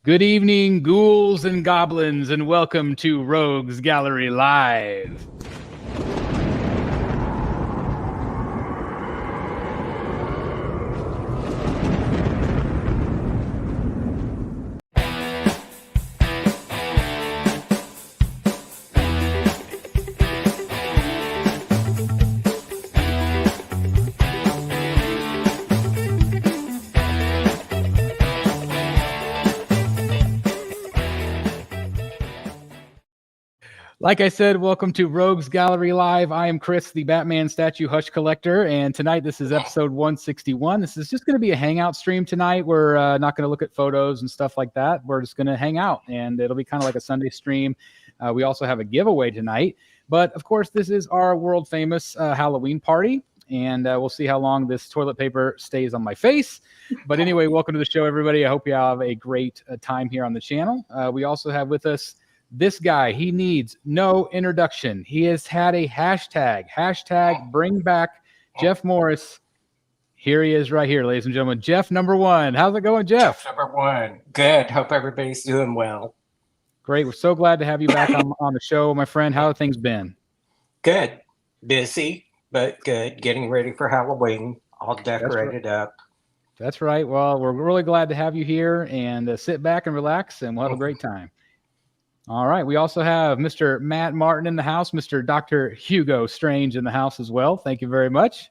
Good evening, ghouls and goblins, and welcome to Rogues Gallery Live. Like I said, welcome to Rogues Gallery Live. I am Chris, the Batman statue hush collector, and tonight this is episode 161. This is just going to be a hangout stream tonight. We're not going to look at photos and stuff like that. We're just going to hang out, and it'll be kind of like a Sunday stream. We also have a giveaway tonight, but of course, this is our world famous Halloween party, and we'll see how long this toilet paper stays on my face. But anyway, welcome to the show, everybody. I hope you have a great time here on the channel. We also have with us this guy. He needs no introduction. He has had a hashtag bring back Jeff Morris. Here he is right here, ladies and gentlemen. Jeff number one. How's it going, Jeff? Jeff number one. Good. Hope everybody's doing well. Great. We're so glad to have you back on the show, my friend. How have things been? Good. Busy, but good. Getting ready for Halloween. All decorated up. That's right. Well, we're really glad to have you here, and sit back and relax, and we'll have a great time. All right. We also have Mr. Matt Martin in the house, Mr. Dr. Hugo Strange in the house as well. Thank you very much.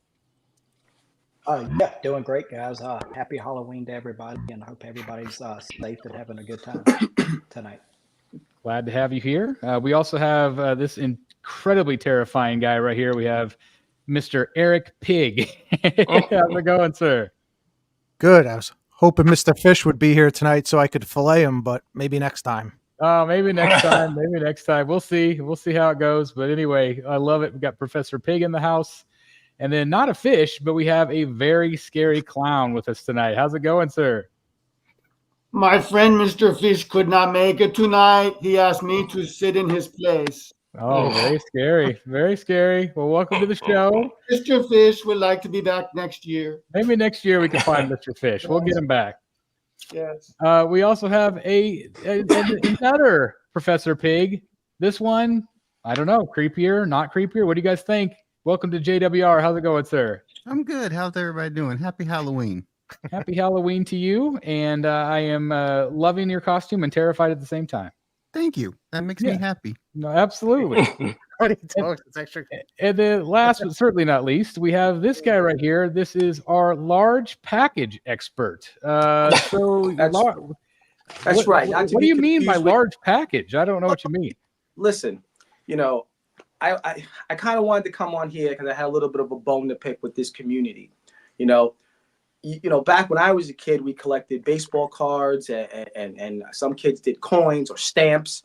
Yeah, doing great, guys. Happy Halloween to everybody, and I hope everybody's safe and having a good time tonight. Glad to have you here. We also have this incredibly terrifying guy right here. We have Mr. Eric Pig. How's it going, sir? Good. I was hoping Mr. Fish would be here tonight so I could fillet him, but maybe next time. Oh, maybe next time. Maybe next time. We'll see. We'll see how it goes. But anyway, I love it. We got Professor Pig in the house. And then not a fish, but we have a very scary clown with us tonight. How's it going, sir? My friend Mr. Fish could not make it tonight. He asked me to sit in his place. Oh, very scary. Very scary. Well, welcome to the show. Mr. Fish would like to be back next year. Maybe next year we can find Mr. Fish. We'll get him back. Yes. We also have another Professor Pig. This one, I don't know, creepier, not creepier. What do you guys think? Welcome to JWR. How's it going, sir? I'm good. How's everybody doing? Happy Halloween. Happy Halloween to you. And I am loving your costume and terrified at the same time. Thank you. That makes me happy. No, absolutely. And then last but certainly not least, we have this guy right here. This is our large package expert. That's right. What do you mean by large package? I don't know what you mean. Listen, I kind of wanted to come on here because I had a little bit of a bone to pick with this community. Back when I was a kid, we collected baseball cards and some kids did coins or stamps.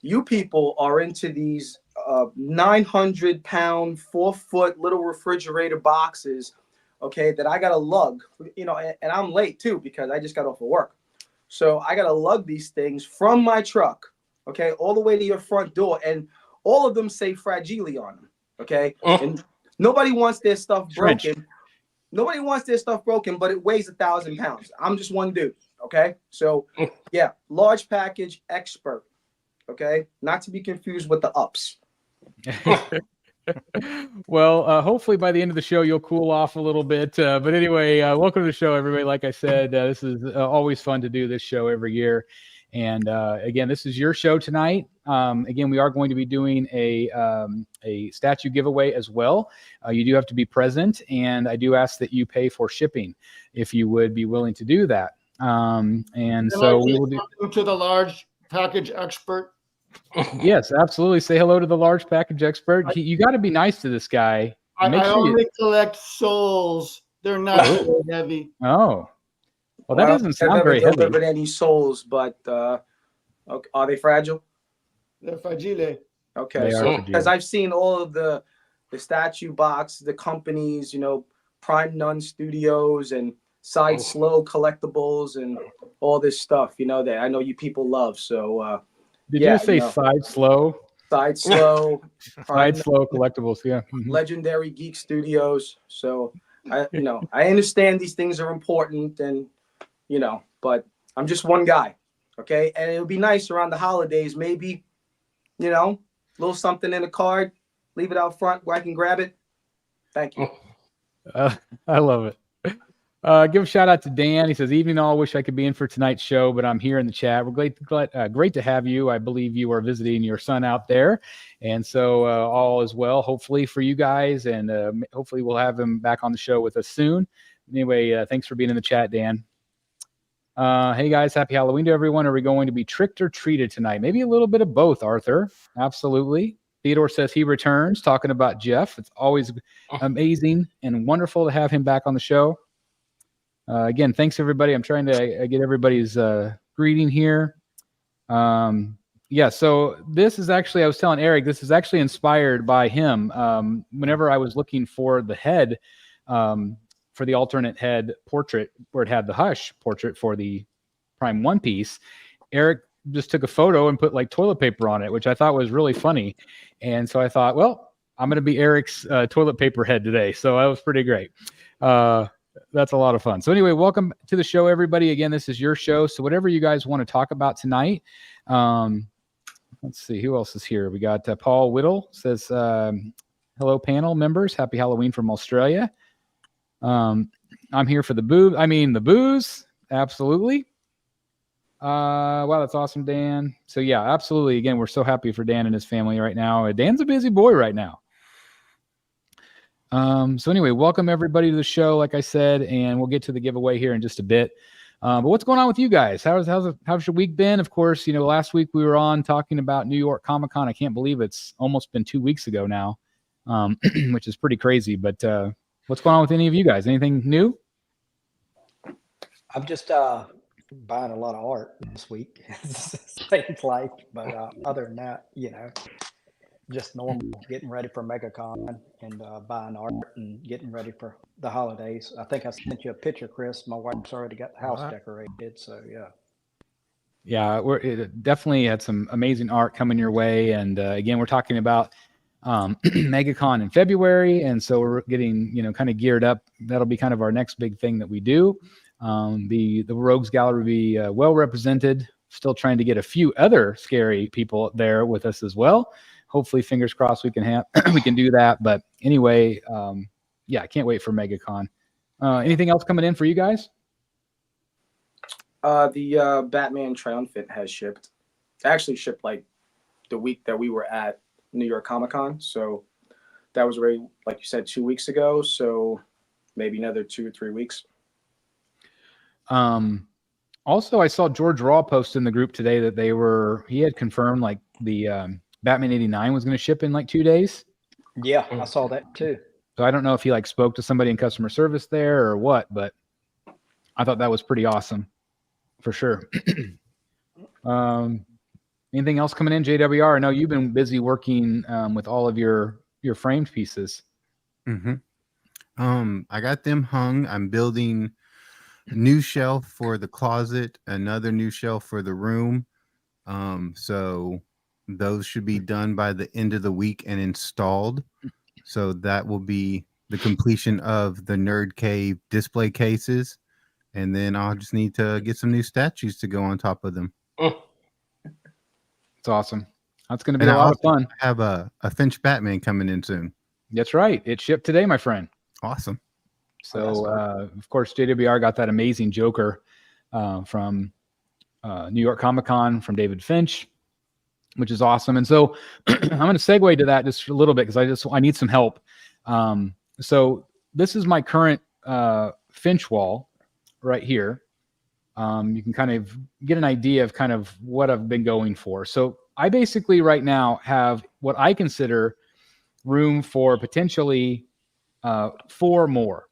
You people are into these 900-pound, 4-foot little refrigerator boxes, okay, that I got to lug, and I'm late too because I just got off of work. So I got to lug these things from my truck, okay, all the way to your front door. And all of them say Fragile on them, okay? And nobody wants their stuff broken. Nobody wants their stuff broken, but it weighs 1,000 pounds. I'm just one dude, okay? So, yeah, large package expert. Okay, not to be confused with the ups. Well, hopefully by the end of the show, you'll cool off a little bit. But anyway, welcome to the show, everybody. Like I said, this is always fun to do this show every year. And again, this is your show tonight. Again, we are going to be doing a statue giveaway as well. You do have to be present, and I do ask that you pay for shipping if you would be willing to do that. And so we will do to the large package expert. Yes, absolutely. Say hello to the large package expert. You got to be nice to this guy. I only collect souls. They're not very heavy. Oh, well, that doesn't sound very heavy. I've never delivered any souls, but are they fragile? They're fragile. Okay, so because I've seen all of the statue box, the companies, Prime Nun Studios and Sideshow Collectibles and all this stuff, that I know you people love. So. Did you say Sideshow? Sideshow. Sideshow Collectibles, yeah. Legendary Geek Studios. So I understand these things are important, and but I'm just one guy. Okay. And it would be nice around the holidays, maybe, you know, a little something in a card, leave it out front where I can grab it. Thank you. I love it. Give a shout out to Dan. He says, "Evening all. Wish I could be in for tonight's show, but I'm here in the chat. We're great to have you. I believe you are visiting your son out there, and so all is well. Hopefully for you guys, and hopefully we'll have him back on the show with us soon. Anyway, thanks for being in the chat, Dan. Hey guys, happy Halloween to everyone. Are we going to be tricked or treated tonight? Maybe a little bit of both, Arthur. Absolutely. Theodore says he returns, talking about Jeff. It's always amazing and wonderful to have him back on the show. Again, thanks everybody. I'm trying to get everybody's greeting here. Yeah, so this is actually, I was telling Eric, this is actually inspired by him. Whenever I was looking for the head, for the alternate head portrait, where it had the Hush portrait for the Prime One Piece, Eric just took a photo and put like toilet paper on it, which I thought was really funny. And so I thought, well, I'm going to be Eric's toilet paper head today. So that was pretty great. That's a lot of fun. So anyway, welcome to the show, everybody. Again, this is your show. So whatever you guys want to talk about tonight. Let's see, who else is here? We got Paul Whittle says, hello, panel members. Happy Halloween from Australia. I'm here for the booze. Absolutely. Wow, that's awesome, Dan. So yeah, absolutely. Again, we're so happy for Dan and his family right now. Dan's a busy boy right now. So anyway, welcome everybody to the show, like I said, and we'll get to the giveaway here in just a bit. But what's going on with you guys? How's your week been? Of course, you know, last week we were on talking about New York Comic-Con. I can't believe it's almost been 2 weeks ago now, which is pretty crazy. But what's going on with any of you guys? Anything new? I'm just buying a lot of art this week. Seems like, but other than that, you know, just normal, getting ready for MegaCon and buying art and getting ready for the holidays. I think I sent you a picture, Chris. My wife's already got the house decorated, so yeah. Yeah, it definitely had some amazing art coming your way. And again, we're talking about MegaCon in February, and so we're getting, you know, kind of geared up. That'll be kind of our next big thing that we do. The Rogues Gallery will be well represented. Still trying to get a few other scary people there with us as well. Hopefully, fingers crossed, we can we can do that. But anyway, yeah, I can't wait for MegaCon. Anything else coming in for you guys? The Batman Triumphant has shipped. It actually shipped like the week that we were at New York Comic-Con. So that was already, like you said, 2 weeks ago. So maybe another 2 or 3 weeks. Also, I saw George Raw post in the group today that he had confirmed like the Batman 89 was going to ship in like 2 days. Yeah, I saw that too. So I don't know if he like spoke to somebody in customer service there or what, but I thought that was pretty awesome for sure. Anything else coming in, JWR? I know you've been busy working with all of your framed pieces. Mm-hmm. I got them hung. I'm building a new shelf for the closet, another new shelf for the room. So those should be done by the end of the week and installed. So that will be the completion of the Nerd Cave display cases. And then I'll just need to get some new statues to go on top of them. It's awesome. That's going to be a lot of fun. I have a Finch Batman coming in soon. That's right. It shipped today, my friend. Awesome. So, of course, JWR got that amazing Joker from New York Comic-Con from David Finch, which is awesome. And so I'm going to segue to that just a little bit because I need some help. So this is my current Finch wall right here. You can kind of get an idea of kind of what I've been going for. So I basically right now have what I consider room for potentially 4 more.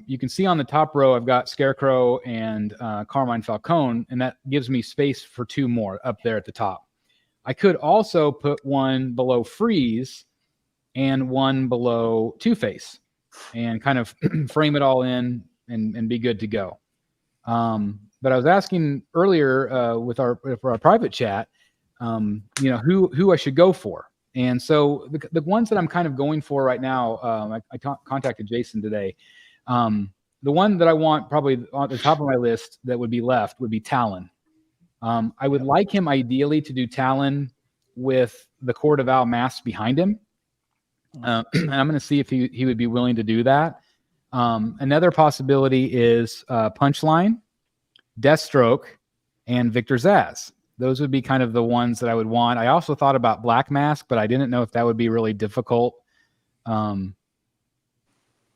You can see on the top row, I've got Scarecrow and Carmine Falcone, and that gives me space for 2 more up there at the top. I could also put one below Freeze and one below Two-Face and kind of frame it all in and be good to go. But I was asking earlier with our private chat, you know, who I should go for. And so the ones that I'm kind of going for right now, I contacted Jason today. the one that I want probably on the top of my list that would be left would be Talon. I would like him ideally to do Talon with the Court of Owl mask behind him. And I'm going to see if he would be willing to do that. Another possibility is Punchline, Deathstroke, and Victor Zsasz. Those would be kind of the ones that I would want. I also thought about Black Mask, but I didn't know if that would be really difficult to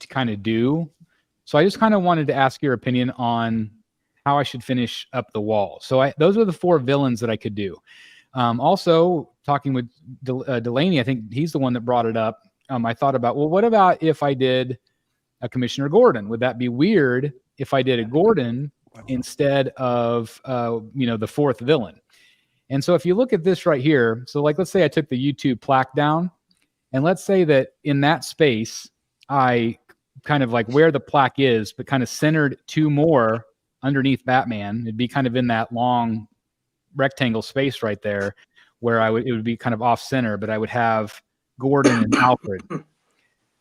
kind of do. So I just kind of wanted to ask your opinion on how I should finish up the wall. So those are the 4 villains that I could do. Also, talking with Delaney, I think he's the one that brought it up. I thought about, well, what about if I did a Commissioner Gordon? Would that be weird if I did a Gordon instead of, the 4th villain? And so if you look at this right here, so like, let's say I took the YouTube plaque down, and let's say that in that space, I kind of like where the plaque is, but kind of centered 2 more underneath Batman. It'd be kind of in that long rectangle space right there where it would be kind of off center, but I would have Gordon and Alfred.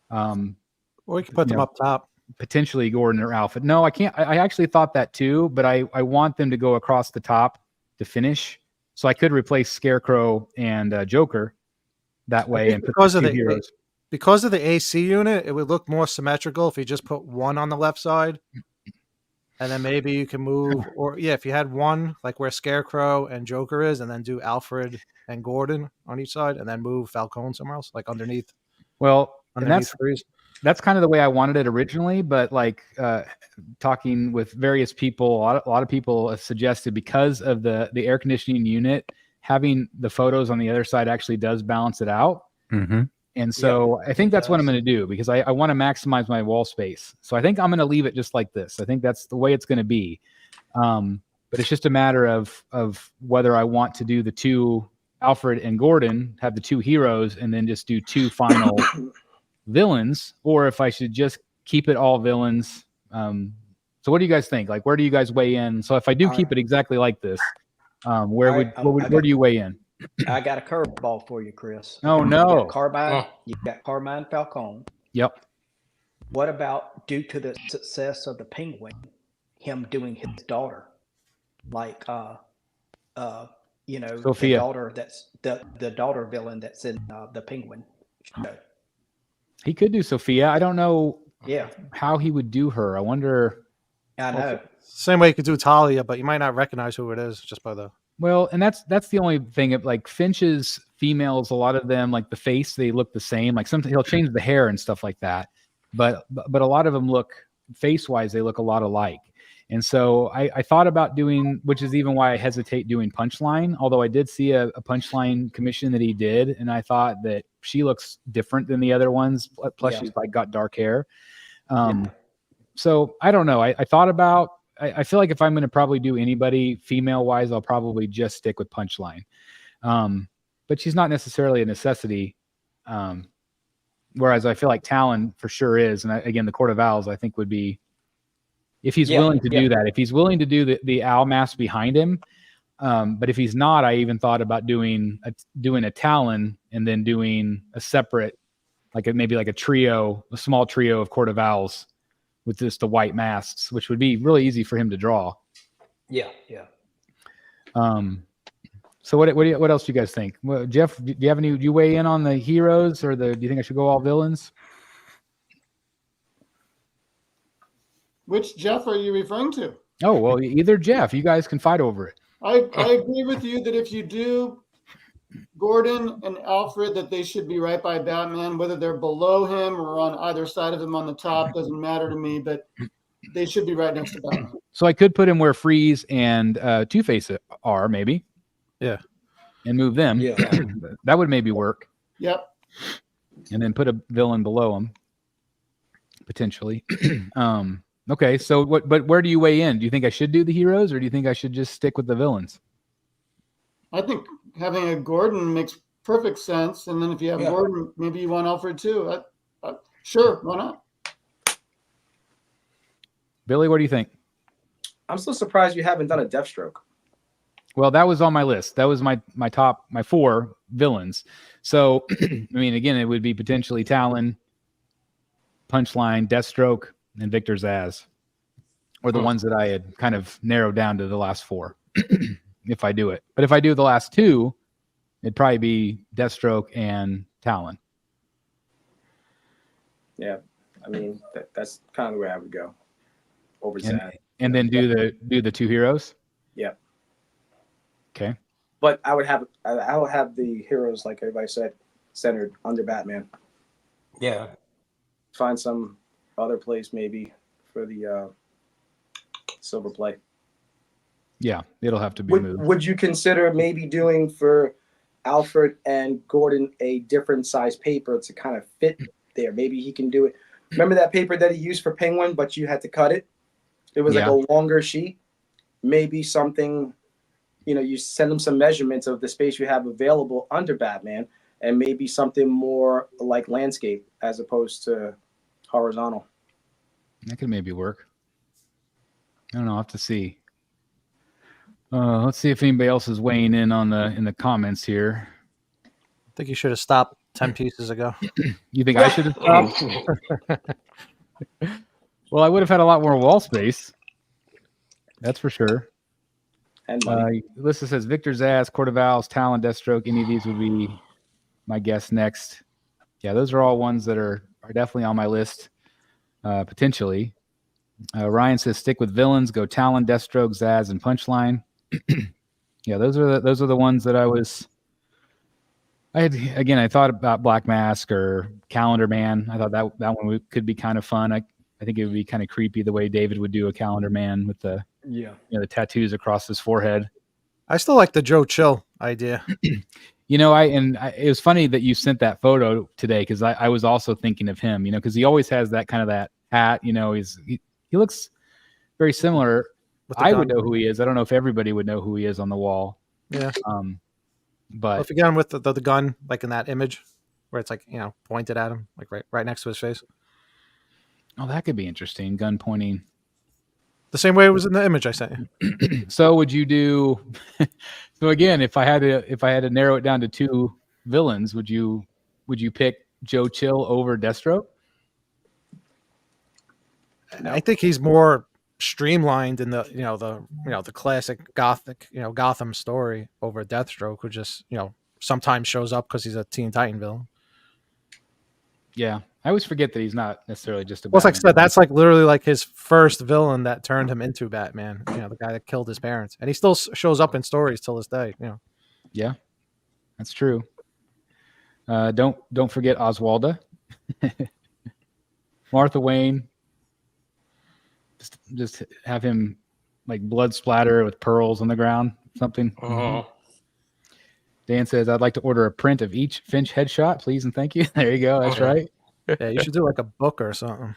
Or we can put them up top. Potentially Gordon or Alfred. No, I can't. I actually thought that too, but I want them to go across the top to finish. So I could replace Scarecrow and Joker that way. And because of the heroes. Because of the AC unit, it would look more symmetrical if you just put one on the left side. And then maybe you can move, or if you had one, like where Scarecrow and Joker is, and then do Alfred and Gordon on each side, and then move Falcone somewhere else, like underneath. Well, underneath that's kind of the way I wanted it originally, but like talking with various people, a lot of people have suggested because of the air conditioning unit, having the photos on the other side actually does balance it out. Mm-hmm. And so I think that's what I'm going to do because I want to maximize my wall space. So I think I'm going to leave it just like this. I think that's the way it's going to be. But it's just a matter of whether I want to do the 2 Alfred and Gordon, have the 2 heroes, and then just do 2 final villains, or if I should just keep it all villains. So what do you guys think? Like, where do you guys weigh in? So if I do keep it exactly like this, where do you weigh in? I got a curveball for you, Chris. Oh no, You got Carmine Falcone. Yep. What about due to the success of the Penguin, him doing his daughter, like Sophia. the daughter that's the daughter villain that's in the Penguin show. He could do Sophia. I don't know. Yeah, how he would do her. I wonder. I know. Same way you could do Talia, but you might not recognize who it is just by the. Well, and that's the only thing. Like Finch's females, a lot of them, like the face, they look the same. Like sometimes he'll change the hair and stuff like that, but a lot of them look face wise, they look a lot alike. And so I thought about doing, which is even why I hesitate doing Punchline. Although I did see a Punchline commission that he did, and I thought that she looks different than the other ones. Plus, she's like got dark hair. So I don't know. I thought about. I feel like if I'm going to probably do anybody female wise, I'll probably just stick with Punchline. But she's not necessarily a necessity. Whereas I feel like Talon for sure is. And again, the Court of Owls, I think would be, if he's willing to do that, if he's willing to do the owl mask behind him. But if he's not, I even thought about doing a Talon and then doing a separate, maybe like a small trio of Court of Owls with just the white masks, which would be really easy for him to draw. Yeah. So what else do you guys think? Well, Jeff, do you weigh in on the heroes, or do you think I should go all villains? Which Jeff are you referring to? Oh, well, either Jeff. You guys can fight over it. I agree with you that if you do Gordon and Alfred, that they should be right by Batman, whether they're below him or on either side of him on the top, doesn't matter to me, but they should be right next to Batman. So I could put him where Freeze and Two-Face are, maybe. Yeah. And move them. Yeah. That would maybe work. Yep. And then put a villain below him, potentially. Okay, so but where do you weigh in? Do you think I should do the heroes, or do you think I should just stick with the villains? I think having a Gordon makes perfect sense. And then if you have Gordon, maybe you want Alfred too. Sure, why not? Billy, what do you think? I'm still surprised you haven't done a Deathstroke. Well, that was on my list. That was my top, my 4 villains. So, I mean, again, it would be potentially Talon, Punchline, Deathstroke, and Victor Zsasz. or the ones that I had kind of narrowed down to the last 4 if I do it. But if I do the last 2, it'd probably be Deathstroke and Talon. Yeah, I mean that's kind of the way I would go. Over Zad. And then do the 2 heroes. Yeah. Okay. But I would have the heroes, like everybody said, centered under Batman. Yeah. Find some other place maybe for the silver play. Yeah, it'll have to be moved. Would you consider maybe doing for Alfred and Gordon a different size paper to kind of fit there? Maybe he can do it. Remember that paper that he used for Penguin, but you had to cut it? It was like a longer sheet. Maybe something, you send him some measurements of the space you have available under Batman, and maybe something more like landscape as opposed to horizontal. That could maybe work. I don't know. I'll have to see. Let's see if anybody else is weighing in on in the comments here. I think you should have stopped 10 pieces ago. You think I should have stopped? Well, I would have had a lot more wall space. That's for sure. And Alyssa says Victor Zaz, Cordovals, Talon, Deathstroke. Any of these would be my guess next. Yeah, those are all ones that are definitely on my list, potentially. Ryan says stick with villains. Go Talon, Deathstroke, Zaz, and Punchline. Yeah, those are the ones that I thought about Black Mask or Calendar Man. I thought that one could be kind of fun. I think it would be kind of creepy the way David would do a Calendar Man with the the tattoos across his forehead. I still like the Joe Chill idea. It was funny that you sent that photo today because I was also thinking of him. Because he always has that kind of that hat. He looks very similar. I would know who he is. I don't know if everybody would know who he is on the wall. Yeah. But if you get him with the gun, like in that image where it's like, pointed at him, like right next to his face. Oh, that could be interesting. Gun pointing. The same way it was in the image I sent you. So would you do, so again, if I had to narrow it down to 2 villains, would you pick Joe Chill over Deathstroke? I think he's more streamlined in the classic Gothic, Gotham story over Deathstroke, who just, sometimes shows up because he's a Teen Titan villain. Yeah. I always forget that he's not necessarily just a Well, like I Batman. said, that's like literally like his first villain that turned him into Batman, the guy that killed his parents. And he still shows up in stories till this day, Yeah, that's true. Don't forget Oswalda. Martha Wayne. Just have him like blood splatter with pearls on the ground, something. Dan says, I'd like to order a print of each Finch headshot, please and thank you. There you go. That's right. Yeah, you should do like a book or something.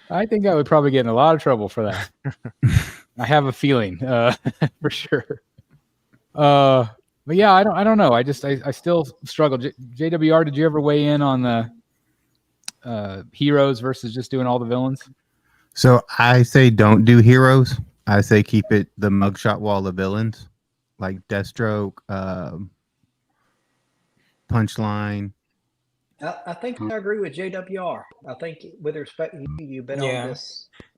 I think I would probably get in a lot of trouble for that. I have a feeling, for sure. But yeah, I don't know. I still struggle. JWR, did you ever weigh in on the heroes versus just doing all the villains? So I say don't do heroes. I say keep it the mugshot wall of villains, like Deathstroke, Punchline. I think I agree with JWR. I think with respect to you've been on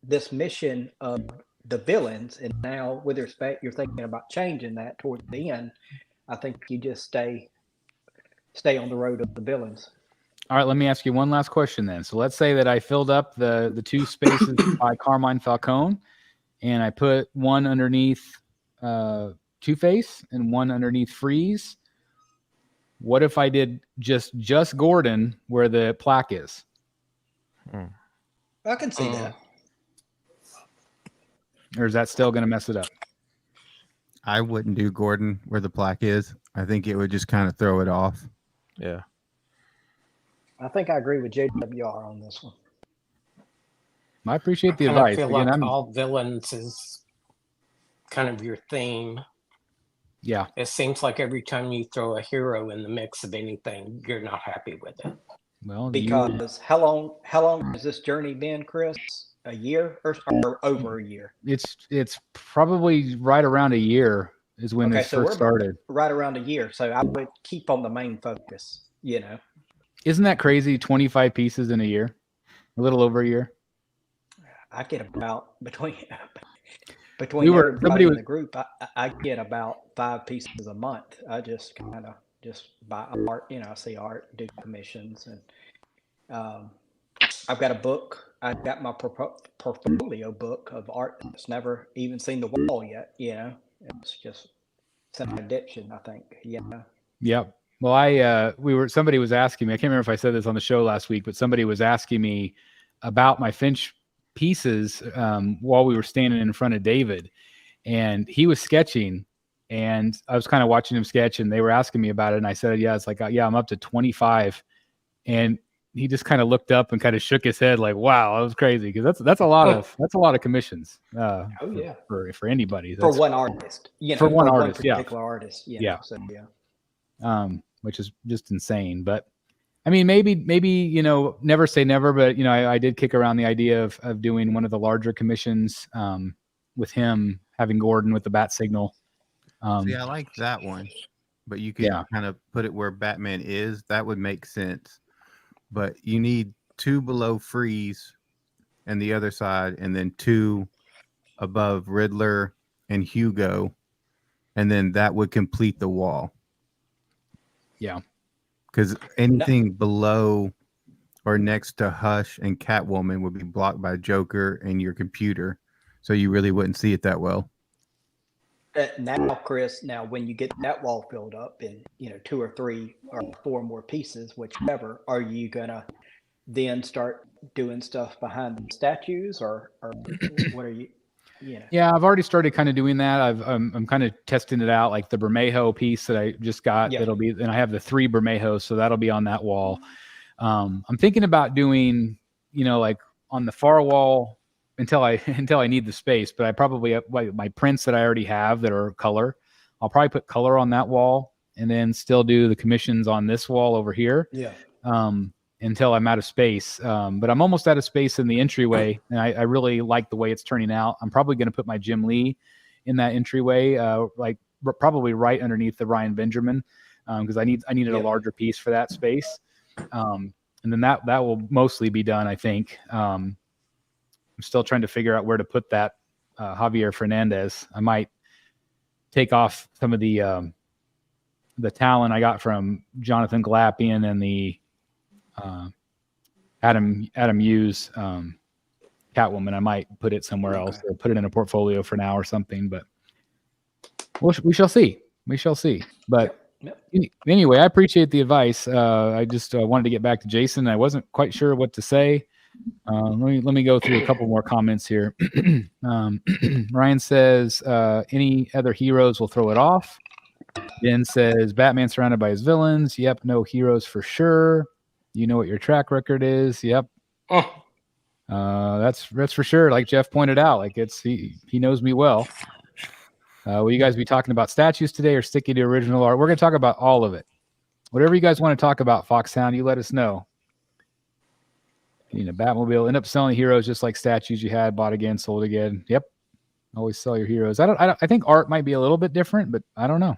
this mission of the villains, and now with respect, you're thinking about changing that towards the end. I think you just stay on the road of the villains. All right, let me ask you one last question then. So let's say that I filled up the 2 spaces by Carmine Falcone, and I put one underneath Two-Face and one underneath Freeze. What if I did just Gordon where the plaque is? I can see that. Or is that still going to mess it up? I wouldn't do Gordon where the plaque is. I think it would just kind of throw it off. Yeah. I think I agree with JWR on this one. I appreciate the I advice. feel Again, like all villains is kind of your theme. Yeah. It seems like every time you throw a hero in the mix of anything, you're not happy with it. Well, Because how long has this journey been, Chris? A year or over a year? It's probably right around a year is when this first started. Right around a year. So I would keep on the main focus, Isn't that crazy? 25 pieces in a year, a little over a year. I get about between We were- everybody somebody in was- the group. I get about 5 pieces a month. I just kind of just buy art. I see art, do commissions, and I've got a book. I've got my portfolio book of art that's never even seen the wall yet. It's just it's an addiction, I think. Yep. Well, somebody was asking me, I can't remember if I said this on the show last week, but somebody was asking me about my Finch pieces while we were standing in front of David, and he was sketching, and I was kind of watching him sketch, and they were asking me about it. And I said, yeah, it's like, yeah, I'm up to 25. And he just kind of looked up and kind of shook his head like, wow, that was crazy. Cause that's a lot of commissions. Oh yeah. For anybody. For one artist, for one artist, particular artist. Yeah. So yeah. Which is just insane. But I mean, maybe, never say never, but I did kick around the idea of doing one of the larger commissions with him having Gordon with the bat signal. See, I like that one, but you could kind of put it where Batman is. That would make sense. But you need 2 below Freeze and the other side, and then 2 above Riddler and Hugo, and then that would complete the wall. Yeah. Because anything below or next to Hush and Catwoman would be blocked by Joker and your computer, so you really wouldn't see it that well. Now, Chris, when you get that wall filled up in 2 or 3 or 4 more pieces, whichever, are you gonna then start doing stuff behind the statues, or what are you? Yeah, I've already started kind of doing that. I'm kind of testing it out, like the Bermejo piece that I just got. Yeah. That'll be, and I have the 3 Bermejos, so that'll be on that wall. I'm thinking about doing, like on the far wall until I need the space. But I probably have my prints that I already have that are color. I'll probably put color on that wall, and then still do the commissions on this wall over here. Yeah. Until I'm out of space. But I'm almost out of space in the entryway, and I really like the way it's turning out. I'm probably going to put my Jim Lee in that entryway, probably right underneath the Ryan Benjamin, because I needed a larger piece for that space. And then that will mostly be done, I think. I'm still trying to figure out where to put that Javier Fernandez. I might take off some of the talent I got from Jonathan Glapian and the Adam Hughes Catwoman. I might put it somewhere else, or put it in a portfolio for now or something, but we shall see. But anyway, I appreciate the advice. I just wanted to get back to Jason. I wasn't quite sure what to say. Let me go through a couple more comments here. Ryan says, any other heroes will throw it off. Ben says, Batman surrounded by his villains. Yep, no heroes for sure. You know what your track record is. Yep. That's for sure. Like Jeff pointed out, like he knows me well. Will you guys be talking about statues today or sticking to original art? We're going to talk about all of it. Whatever you guys want to talk about, Foxhound, you let us know. Batmobile, end up selling heroes just like statues you had, bought again, sold again. Yep. Always sell your heroes. I think art might be a little bit different, but I don't know.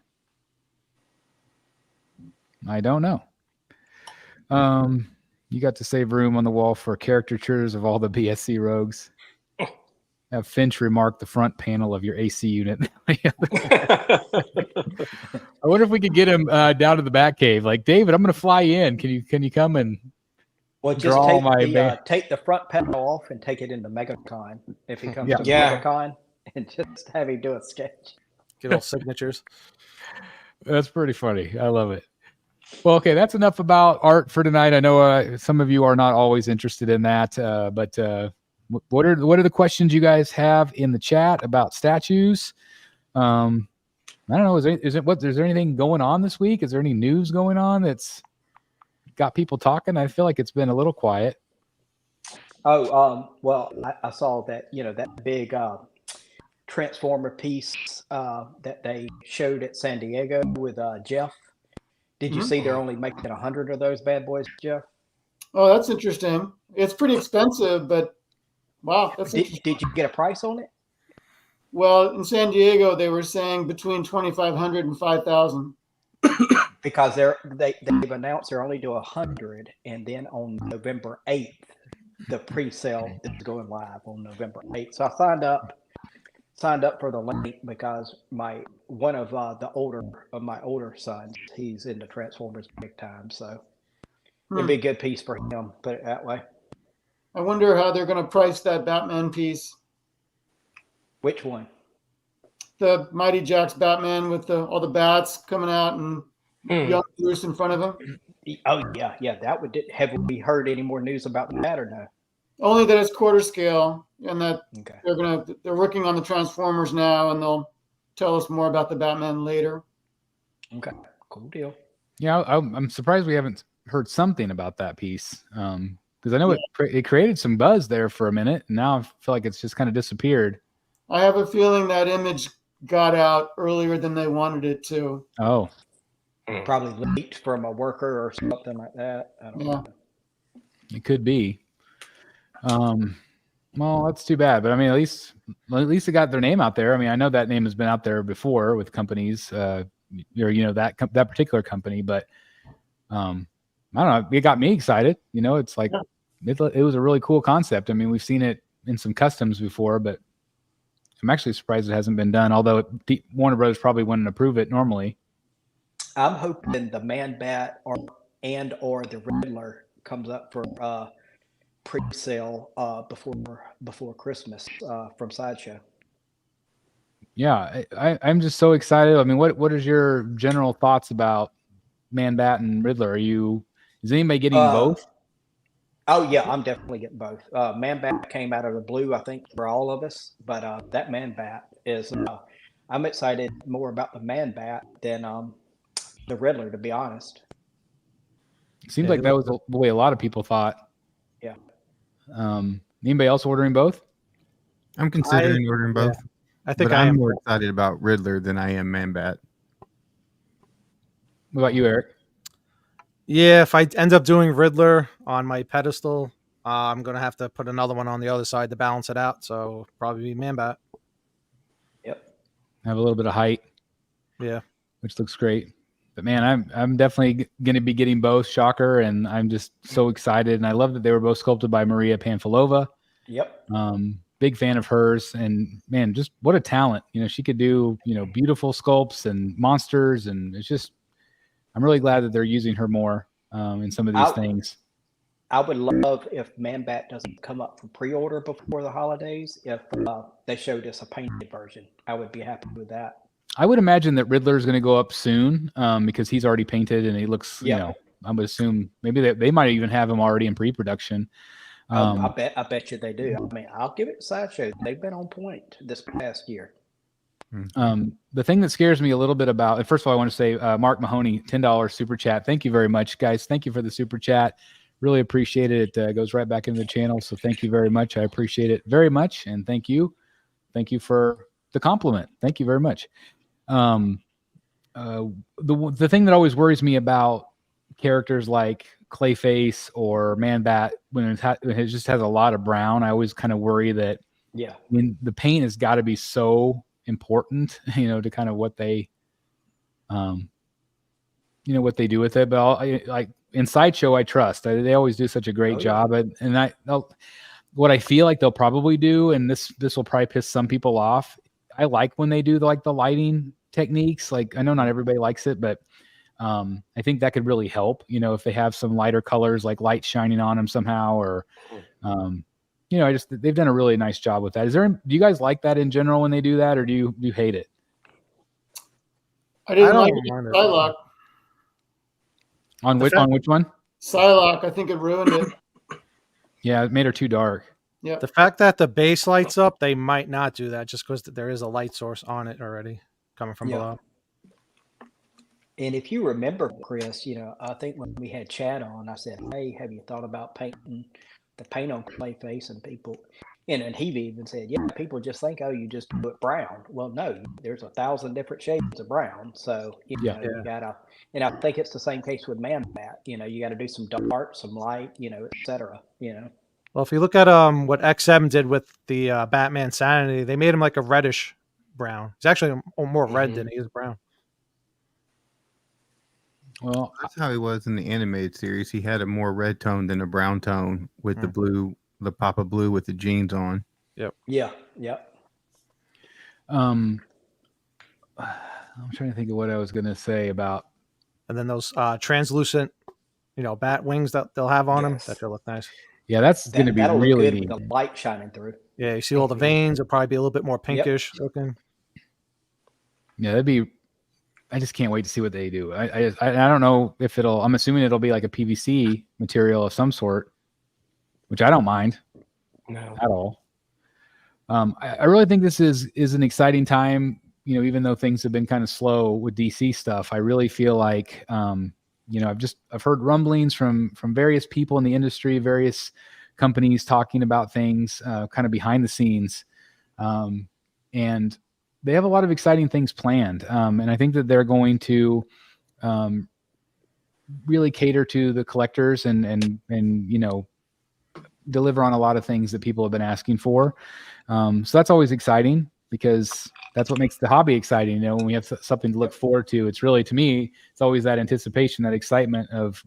You got to save room on the wall for caricatures of all the BSC rogues. Have Finch remark the front panel of your AC unit. I wonder if we could get him down to the Batcave. Like, David, I'm going to fly in. Can you come and just take the front panel off and take it into MegaCon if he comes to MegaCon, and just have him do a sketch. Get all signatures. That's pretty funny. I love it. Well, okay, that's enough about art for tonight. I know some of you are not always interested in that, but what are the questions you guys have in the chat about statues? I don't know. Is there anything going on this week? Is there any news going on that's got people talking? I feel like it's been a little quiet. Well, I saw that that big Transformer piece that they showed at San Diego with Jeff. Did you see they're only making 100 of those bad boys, Jeff? Oh, that's interesting. It's pretty expensive, but wow. Did you get a price on it? Well, in San Diego, they were saying between 2,500 and 5,000. Because they've announced they're only doing 100, and then on November 8th, the pre-sale is going live on November 8th. So I signed up for the link because one of my older sons, he's into Transformers big time. So it'd be a good piece for him. Put it that way. I wonder how they're going to price that Batman piece. Which one? The Mighty Jack's Batman with all the bats coming out and young Bruce in front of him. Oh yeah. That would. Have we heard any more news about that or no? Only that it's quarter scale, and that Okay. they're working on the Transformers now, and they'll tell us more about the Batman later. Okay. Cool deal. Yeah, I'm surprised we haven't heard something about that piece. Because I know it created some buzz there for a minute, and now I feel like it's just kind of disappeared. I have a feeling that image got out earlier than they wanted it to. Oh, Probably leaked from a worker or something like that. I don't know. it could be. Well, that's too bad. But I mean, at least they got their name out there. I mean, I know that name has been out there before with companies, or that particular company. But I don't know. It got me excited. It's like it was a really cool concept. I mean, we've seen it in some customs before, but I'm actually surprised it hasn't been done. Although Warner Brothers probably wouldn't approve it normally. I'm hoping the Man-Bat or the Riddler comes up for pre-sale before Christmas from Sideshow. Yeah, I'm just so excited. I mean, what is your general thoughts about Man-Bat and Riddler? Is anybody getting both? Oh yeah, I'm definitely getting both. Man-Bat came out of the blue, I think, for all of us, but that Man-Bat is. I'm excited more about the Man-Bat than the Riddler, to be honest. It seems like that was the way a lot of people thought. Yeah. Anybody else ordering both? I'm considering ordering both. Yeah. I think I'm more excited about Riddler than I am Man-Bat. What about you, Eric? Yeah, if I end up doing Riddler on my pedestal, I'm going to have to put another one on the other side to balance it out. So probably be Man-Bat. Yep. Have a little bit of height. Yeah. Which looks great. But man, I'm definitely going to be getting both. Shocker. And I'm just so excited. And I love that they were both sculpted by Maria Panfilova. Yep. Big fan of hers. And man, just what a talent. She could do, beautiful sculpts and monsters. And it's just, I'm really glad that they're using her more in some of these things. I would love if Man-Bat doesn't come up for pre-order before the holidays. If they showed us a painted version, I would be happy with that. I would imagine that Riddler is going to go up soon because he's already painted and he looks, I would assume maybe they might even have him already in pre-production. I bet you they do. I mean, I'll give it to Sideshow. They've been on point this past year. The thing that scares me a little bit about, and first of all, I want to say, Mark Mahoney, $10 super chat. Thank you very much, guys. Thank you for the super chat. Really appreciate it. It goes right back into the channel. So thank you very much. I appreciate it very much. And thank you. Thank you for the compliment. Thank you very much. The thing that always worries me about characters like Clayface or Man-Bat, when it just has a lot of brown, I always kind of worry that the paint has got to be so important, to kind of what they, what they do with it. But like in Sideshow, I trust. They always do such a great job. And what I feel like they'll probably do, and this will probably piss some people off. I like when they do the lighting techniques. Like, I know not everybody likes it, but I think that could really help, if they have some lighter colors, like light shining on them somehow, or, they've done a really nice job with that. Do you guys like that in general when they do that, or do you hate it? I didn't like it. Psylocke. On which one? Psylocke. I think it ruined it. Yeah, it made her too dark. Yeah. The fact that the base lights up, they might not do that just because there is a light source on it already coming from below. And if you remember, Chris, I think when we had Chad on, I said, "Hey, have you thought about painting the paint on Clayface?" And people, and he even said, "Yeah, people just think, oh, you just do it brown." Well, no, there's 1,000 different shades of brown. So you gotta, and I think it's the same case with Man-Bat. You got to do some dark, some light, etc. Well, if you look at what XM did with the Batman Sanity, they made him like a reddish brown. He's actually more red than he is brown. Well, that's how he was in the animated series. He had a more red tone than a brown tone with the blue the Papa Blue with the jeans on. Yeah. I'm trying to think of what I was going to say about. And then those translucent, bat wings that they'll have on them, Yes. that will look nice. Yeah, that's going to be That'll look really good neat. with the light shining through. Yeah, you see all the veins. It'll probably be a little bit more pinkish looking. Yeah, that'd be. I just can't wait to see what they do. I don't know if it'll. I'm assuming it'll be like a PVC material of some sort, which I don't mind No. at all. I really think this is an exciting time. Even though things have been kind of slow with DC stuff, I really feel like I've heard rumblings from various people in the industry, various companies talking about things kind of behind the scenes, and they have a lot of exciting things planned. And I think that they're going to really cater to the collectors and deliver on a lot of things that people have been asking for. So that's always exciting because that's what makes the hobby exciting. When we have something to look forward to, it's really, to me, it's always that anticipation, that excitement of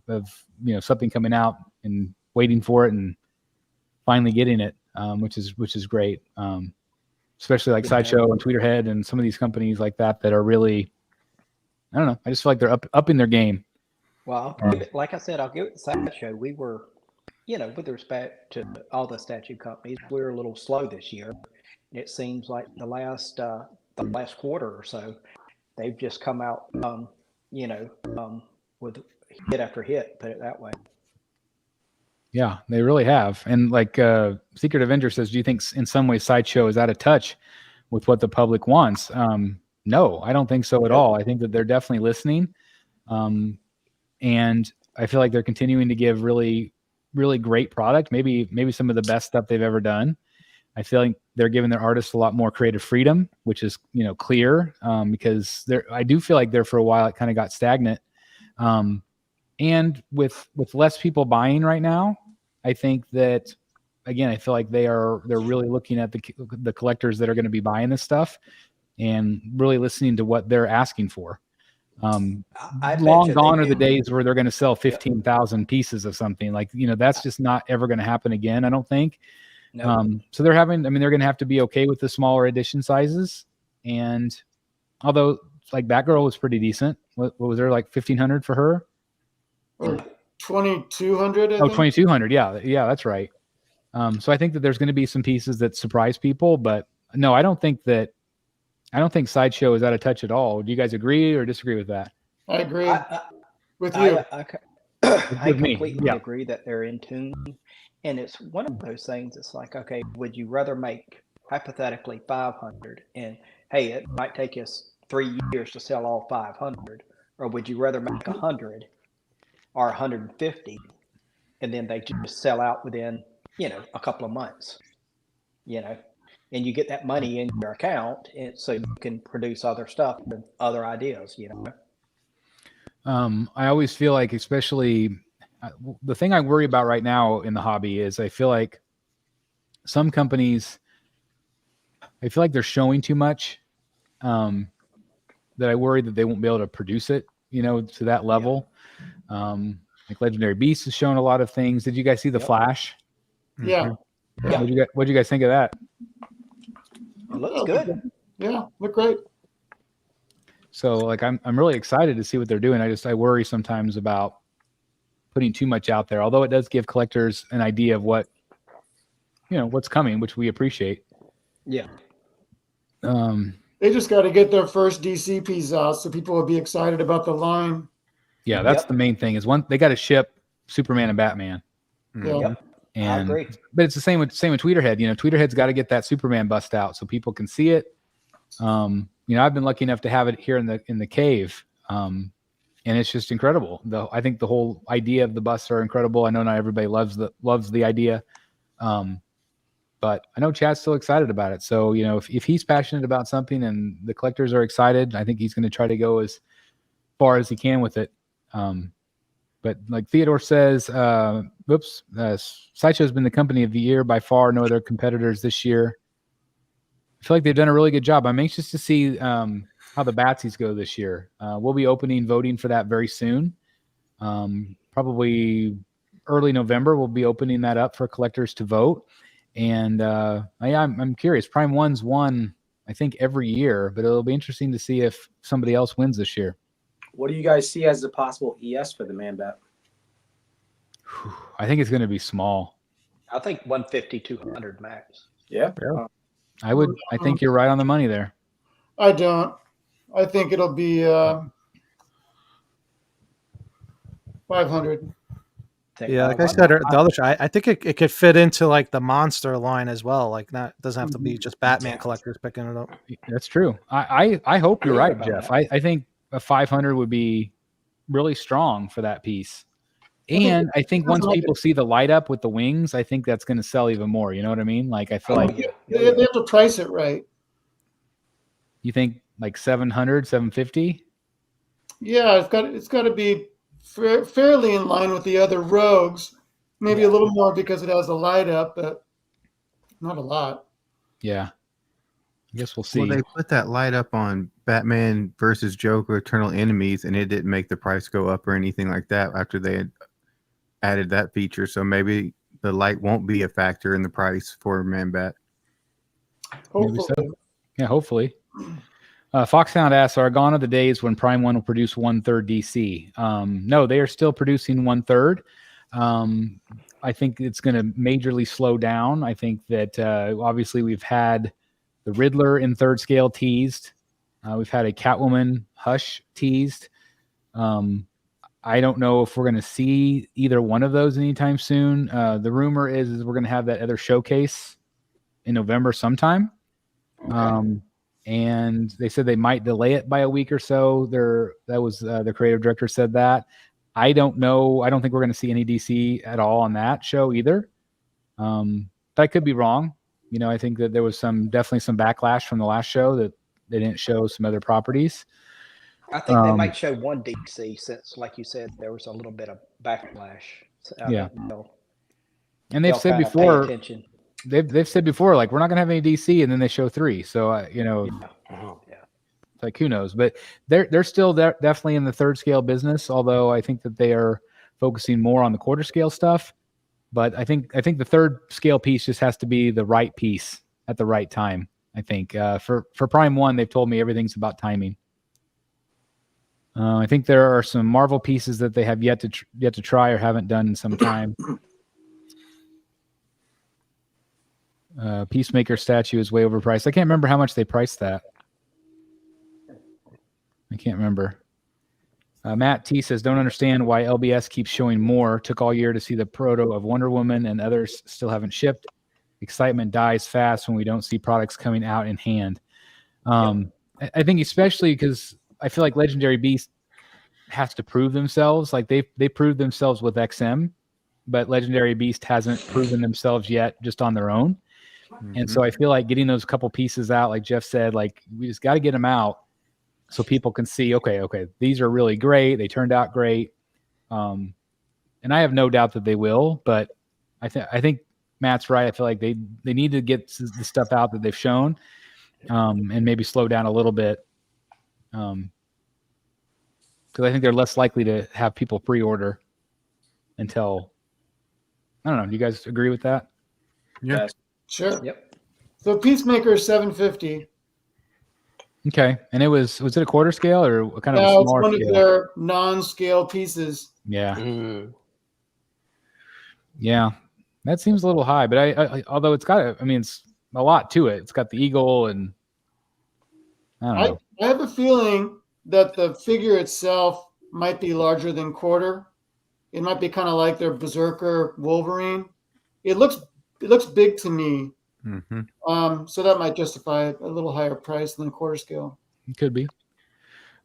something coming out and waiting for it and finally getting it, which is great. Especially like Sideshow and Tweeterhead and some of these companies like that are really, I don't know. I just feel like they're up in their game. Well, like I said, I'll give it to Sideshow. We were, with respect to all the statue companies, we were a little slow this year. It seems like the last quarter or so, they've just come out, with hit after hit, put it that way. Yeah, they really have. And like Secret Avenger says, do you think in some ways Sideshow is out of touch with what the public wants? No, I don't think so at all. I think that they're definitely listening. And I feel like they're continuing to give really, really great product, maybe some of the best stuff they've ever done. I feel like they're giving their artists a lot more creative freedom, which is, clear, because I do feel like there for a while it kind of got stagnant. And with less people buying right now, I think that, again, I feel like they're really looking at the collectors that are going to be buying this stuff and really listening to what they're asking for. Long gone are the days where they're going to sell 15,000 pieces of something. Like, that's just not ever going to happen again, I don't think. No. So they're going to have to be okay with the smaller edition sizes. And although like Batgirl was pretty decent, what was there, like 1,500 for her? Or 2,200. 2,200. Yeah, that's right. So I think that there's going to be some pieces that surprise people, but no, I don't think Sideshow is out of touch at all. Do you guys agree or disagree with that? I agree with you. I completely agree that they're in tune. And it's one of those things. It's like, okay, would you rather make hypothetically 500 and hey, it might take us 3 years to sell all 500, or would you rather make 100 or 150 and then they just sell out within, a couple of months, and you get that money in your account, and so you can produce other stuff and other ideas, I always feel like, especially the thing I worry about right now in the hobby is I feel like some companies, I feel like they're showing too much, that I worry that they won't be able to produce it, to that level. Like Legendary Beasts has shown a lot of things. Did you guys see the Flash? Yeah. What'd you guys think of that? It looks good. Yeah, look great. So like I'm really excited to see what they're doing. I worry sometimes about putting too much out there, although it does give collectors an idea of what what's coming, which we appreciate. Yeah. They just got to get their first DC piece out so people will be excited about the line. Yeah, that's the main thing. Is they got to ship Superman and Batman. Yeah. Yep. I agree. But it's the same with Tweeterhead. Tweeterhead's got to get that Superman bust out so people can see it. I've been lucky enough to have it here in the cave, and it's just incredible. I think the whole idea of the busts are incredible. I know not everybody loves the idea, but I know Chad's still excited about it. So if he's passionate about something and the collectors are excited, I think he's going to try to go as far as he can with it. But like Theodore says, Sideshow's been the company of the year by far. No other competitors this year. I feel like they've done a really good job. I'm anxious to see how the Batsies go this year. We'll be voting for that very soon. Probably early November, we'll be opening that up for collectors to vote. And I'm curious. Prime 1's won, I think, every year, but it'll be interesting to see if somebody else wins this year. What do you guys see as the possible ES for the man bat? I think it's going to be small. I think 150, 200 max. Yeah. I think you're right on the money there. I don't. I think it'll be 500. Yeah, like I said, the other show, I think it could fit into like the monster line as well. Like that doesn't have to be just Batman collectors picking it up. That's true. I hope you're right, about Jeff. that. I think a 500 would be really strong for that piece. And I think once people see the light up with the wings, I think that's going to sell even more. You know what I mean? Like I feel like They have to price it right. you think like 700, 750. Yeah, it's got to be fairly in line with the other Rogues. Maybe a little more because it has a light up, but not a lot. Yeah. I guess we'll see. Well, they put that light up on Batman versus Joker Eternal Enemies, and it didn't make the price go up or anything like that after they had added that feature. So maybe the light won't be a factor in the price for Man Bat. Maybe Hopefully. so. Yeah, hopefully. Foxhound asks, are gone are the days when Prime 1 will produce 1/3 DC? No, they are still producing 1/3. I think it's going to majorly slow down. I think that obviously we've had the Riddler in 3rd scale teased. We've had a Catwoman Hush teased. I don't know if we're going to see either one of those anytime soon. The rumor is we're going to have that other showcase in November sometime. Okay. And they said they might delay it by a week or so. That was the creative director said that. I don't know. I don't think we're going to see any DC at all on that show either. But I could be wrong. You know, I think that there was definitely some backlash from the last show that they didn't show some other properties. I think they might show one DC since, like you said, there was a little bit of backlash. Yeah. And they've said before, they've said before, like, we're not going to have any DC, and then they show 3. So, you know, like, who knows? But they're still definitely in the 3rd scale business, although I think that they are focusing more on the quarter scale stuff. But I think the 3rd scale piece just has to be the right piece at the right time. I think for Prime 1, they've told me everything's about timing. I think there are some Marvel pieces that they have yet to try or haven't done in some time. Peacemaker statue is way overpriced. I can't remember how much they priced that. I can't remember. Matt T says, don't understand why LBS keeps showing more. Took all year to see the proto of Wonder Woman and others still haven't shipped. Excitement dies fast when we don't see products coming out in hand. I think especially because I feel like Legendary Beast has to prove themselves. Like they proved themselves with XM, but Legendary Beast hasn't proven themselves yet just on their own. Mm-hmm. And so I feel like getting those couple pieces out, like Jeff said, like we just got to get them out so people can see, okay, these are really great. They turned out great. And I have no doubt that they will, but I think Matt's right. I feel like they need to get the stuff out that they've shown and maybe slow down a little bit. Because I think they're less likely to have people pre-order until, I don't know. Do you guys agree with that? Yeah. Sure. Yep. So Peacemaker is 750. Okay. And was it a quarter scale or kind of a No, it's small one scale? of their non-scale pieces. Yeah. Mm. Yeah. That seems a little high, but I although it's got it's a lot to it. It's got the eagle and I don't know. I have a feeling that the figure itself might be larger than quarter. It might be kind of like their Berserker Wolverine. It looks big to me. Mm-hmm. So that might justify a little higher price than a quarter scale. It could be.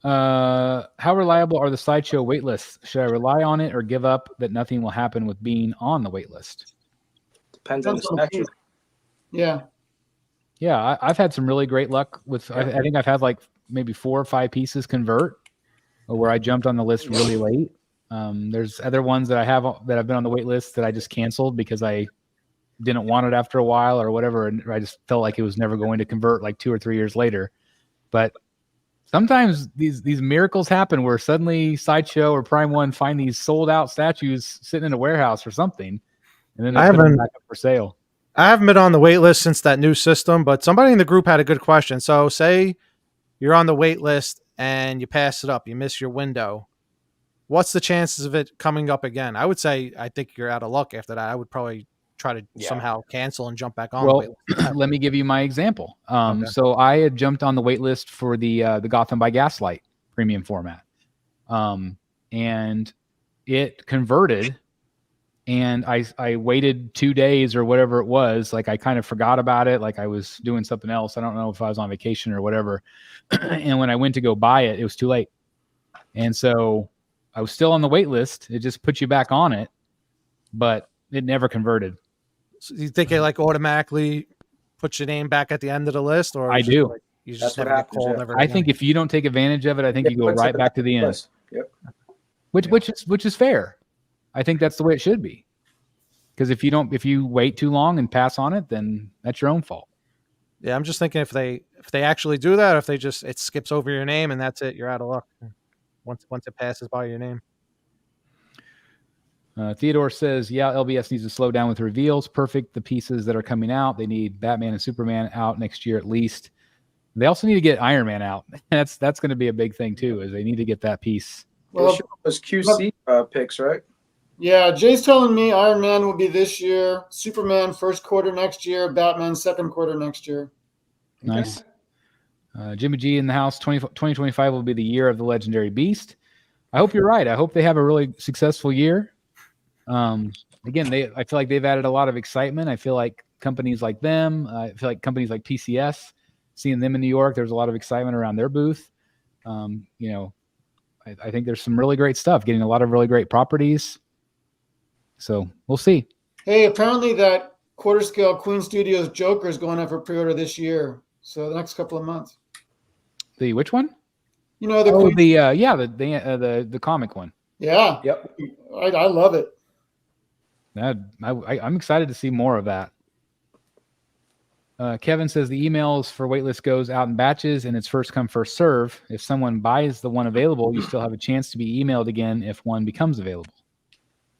How reliable are the Sideshow waitlists? Should I rely on it or give up that nothing will happen with being on the waitlist? Depends on the spectrum. Yeah. Yeah, I've had some really great luck with. I think I've had like maybe 4 or 5 pieces convert, where I jumped on the list really late. There's other ones that I've been on the wait list that I just canceled because I didn't want it after a while or whatever, and I just felt like it was never going to convert like 2 or 3 years later. But sometimes these miracles happen where suddenly Sideshow or Prime One find these sold out statues sitting in a warehouse or something, and then they put them back up for sale. I haven't been on the wait list since that new system, but somebody in the group had a good question. So say you're on the wait list and you pass it up, you miss your window. What's the chances of it coming up again? I would say I think you're out of luck after that. I would probably try to somehow cancel and jump back on. Well, let me give you my example. Okay. So I had jumped on the wait list for the Gotham by Gaslight premium format, and it converted. And I waited 2 days or whatever it was. Like I kind of forgot about it. Like I was doing something else. I don't know if I was on vacation or whatever. And when I went to go buy it, it was too late. And so I was still on the wait list. It just put you back on it, but it never converted. So you think it like automatically puts your name back at the end of the list, or I do. Like, you just That's what never get happens, called yeah. ever I again? think if you don't take advantage of it, I think you go puts it right back to the end, list. Yep. which is fair. I think that's the way it should be. Because if you wait too long and pass on it, then that's your own fault. Yeah, I'm just thinking if they actually do that, or if it skips over your name and that's it, you're out of luck. Once it passes by your name. Theodore says, yeah, LBS needs to slow down with reveals. Perfect. The pieces that are coming out, they need Batman and Superman out next year at least. They also need to get Iron Man out. That's going to be a big thing too, is they need to get that piece. Well, those QC picks, right? Yeah, Jay's telling me Iron Man will be this year, Superman first quarter next year, Batman second quarter next year. Nice. Jimmy G in the house. 2025 will be the year of the legendary beast. I hope you're right. I hope they have a really successful year. Again, I feel like they've added a lot of excitement. I feel like companies like them, I feel like companies like PCS, seeing them in New York, there's a lot of excitement around their booth. I think there's some really great stuff, getting a lot of really great properties. So we'll see. Hey, apparently that quarter scale Queen Studios Joker is going up for pre-order this year. So the next couple of months. The which one? You know, the the comic one. Yeah. Yep. I love it. I'm excited to see more of that. Kevin says the emails for waitlist goes out in batches and it's first come, first serve. If someone buys the one available, you still have a chance to be emailed again if one becomes available.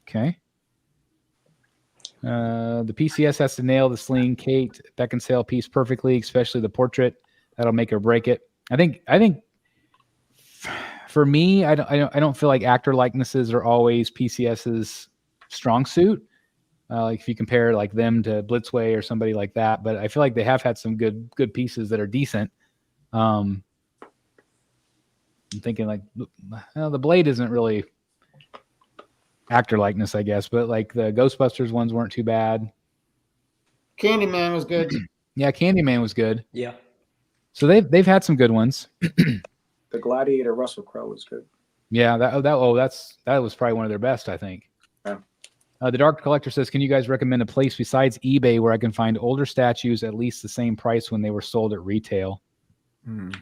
Okay. The PCS has to nail the Sling Kate Beckinsale piece perfectly, especially the portrait. That'll make or break it. I think for me, I don't feel like actor likenesses are always PCS's strong suit. Like if you compare like them to Blitzway or somebody like that, but I feel like they have had some good pieces that are decent. I'm thinking like, well, the Blade isn't really actor likeness, I guess, but like the Ghostbusters ones weren't too bad. Candyman was good. Yeah, Candyman was good. Yeah. So they've had some good ones. The Gladiator Russell Crowe was good. Yeah, that was probably one of their best, I think. Yeah. The Dark Collector says, can you guys recommend a place besides eBay where I can find older statues at least the same price when they were sold at retail?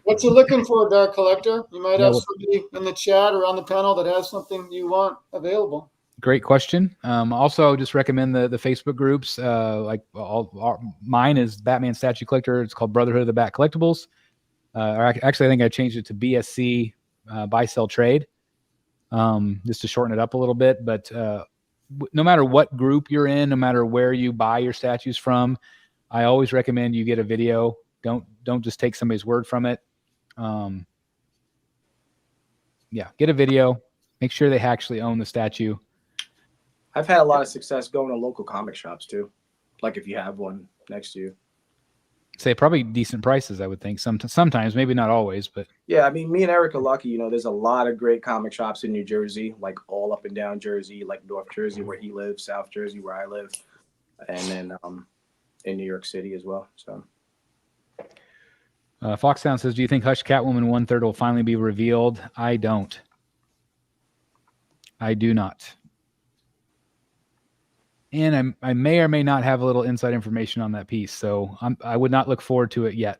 What you looking for, Dark Collector? You might have somebody in the chat or on the panel that has something you want available. Great question. Also, just recommend the Facebook groups. Mine is Batman Statue Collector. It's called Brotherhood of the Bat Collectibles. Actually, I think I changed it to BSC Buy Sell Trade, just to shorten it up a little bit. But no matter what group you're in, no matter where you buy your statues from, I always recommend you get a video. Don't just take somebody's word from it. Get a video. Make sure they actually own the statue. I've had a lot of success going to local comic shops too. Like if you have one next to you. Say probably decent prices, I would think. Sometimes, maybe not always, but yeah, I mean, me and Eric are lucky. There's a lot of great comic shops in New Jersey, like all up and down Jersey, like North Jersey where he lives, South Jersey where I live, and then in New York City as well. So. Foxtown says, do you think Hush Catwoman 1/3 will finally be revealed? I don't. I do not. And I may or may not have a little inside information on that piece, so I would not look forward to it yet.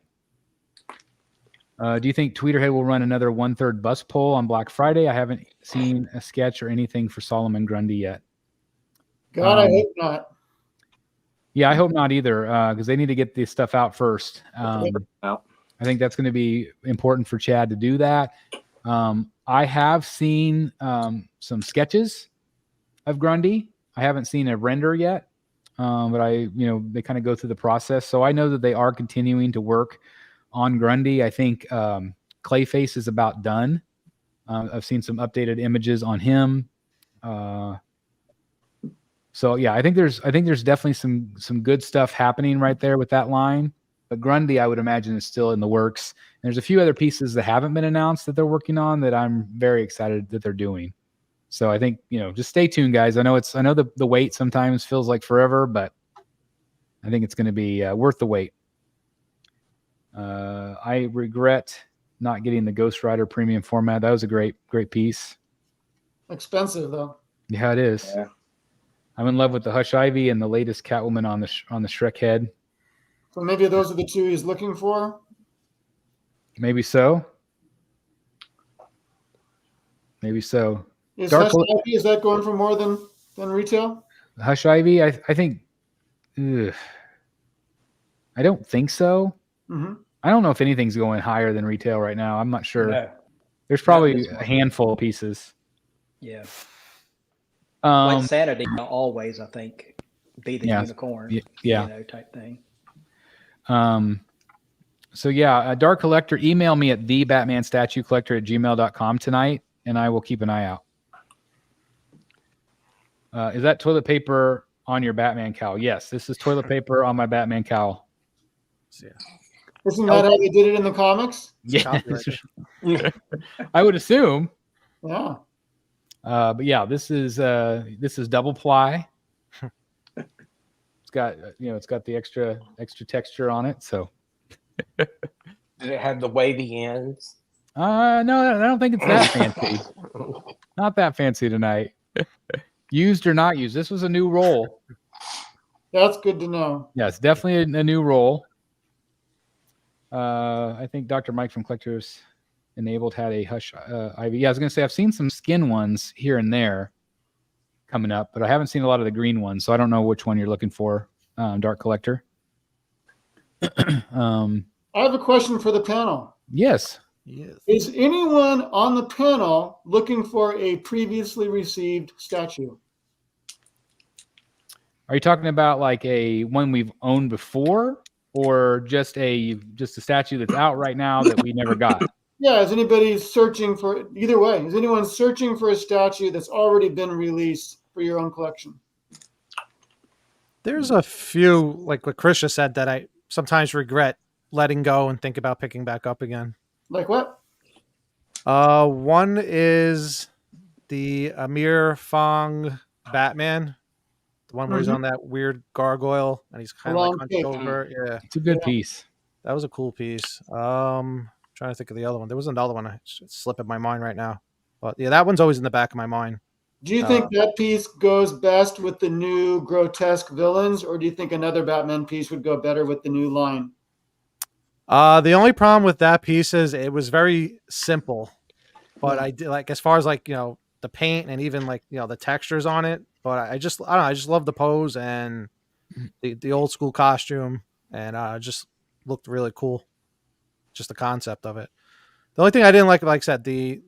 Do you think Tweeterhead will run another 1/3 bus poll on Black Friday? I haven't seen a sketch or anything for Solomon Grundy yet. God, I hope not. Yeah, I hope not either, because they need to get this stuff out first. I think that's going to be important for Chad to do that. I have seen some sketches of Grundy. I haven't seen a render yet, but they kind of go through the process. So I know that they are continuing to work on Grundy. I think Clayface is about done. I've seen some updated images on him. So yeah, I think there's definitely some good stuff happening right there with that line. But Grundy, I would imagine, is still in the works. And there's a few other pieces that haven't been announced that they're working on that I'm very excited that they're doing. So I think, just stay tuned, guys. I know the wait sometimes feels like forever, but I think it's going to be worth the wait. I regret not getting the Ghost Rider premium format. That was a great piece. Expensive though. Yeah, it is. Yeah. I'm in love with the Hush Ivy and the latest Catwoman on the Shrek head. So maybe those are the two he's looking for. Maybe so. Is that going for more than retail? Hush Ivy, I think. I don't think so. Mm-hmm. I don't know if anything's going higher than retail right now. I'm not sure. No. There's probably a handful of pieces. Yeah. Like Sanity will always, I think, be the Yeah. unicorn. Yeah. Type thing. So yeah, Dark Collector, email me at thebatmanstatuecollector@gmail.com tonight, and I will keep an eye out. Is that toilet paper on your Batman cowl? Yes, this is toilet paper on my Batman cowl. Yeah. Isn't that how they did it in the comics? Yeah, I would assume. Yeah. But yeah, this is double ply. It's got the extra texture on it. So Did it have the wavy ends? no, I don't think it's that fancy. Not that fancy tonight. Used or not used. This was a new roll. That's good to know. Yeah, it's definitely a new roll. I think Dr. Mike from Collectors Enabled had a Hush Ivy. Yeah, I was going to say I've seen some skin ones here and there coming up, but I haven't seen a lot of the green ones, so I don't know which one you're looking for, Dark Collector. I have a question for the panel. Yes. Is anyone on the panel looking for a previously received statue? Are you talking about like a one we've owned before, or just a statue that's out right now that we never got? Yeah, is anybody searching for either way? Is anyone searching for a statue that's already been released for your own collection? There's a few, like what Chris just said, that I sometimes regret letting go and think about picking back up again. Like what? One is the Amir Fong Batman, the one where he's on that weird gargoyle and he's kind of like hunched over. Yeah, It's a good piece. that was a cool piece. Trying to think of the other one. There was another one. It's slipping my mind right now, but yeah, that one's always in the back of my mind. Do you think that piece goes best with the new grotesque villains, or do you think another Batman piece would go better with the new line? The only problem with that piece is it was very simple, but I did like, as far as like, the paint and even like, the textures on it, but I don't know. I just love the pose and the old school costume, and just looked really cool. Just the concept of it. The only thing I didn't like I said, the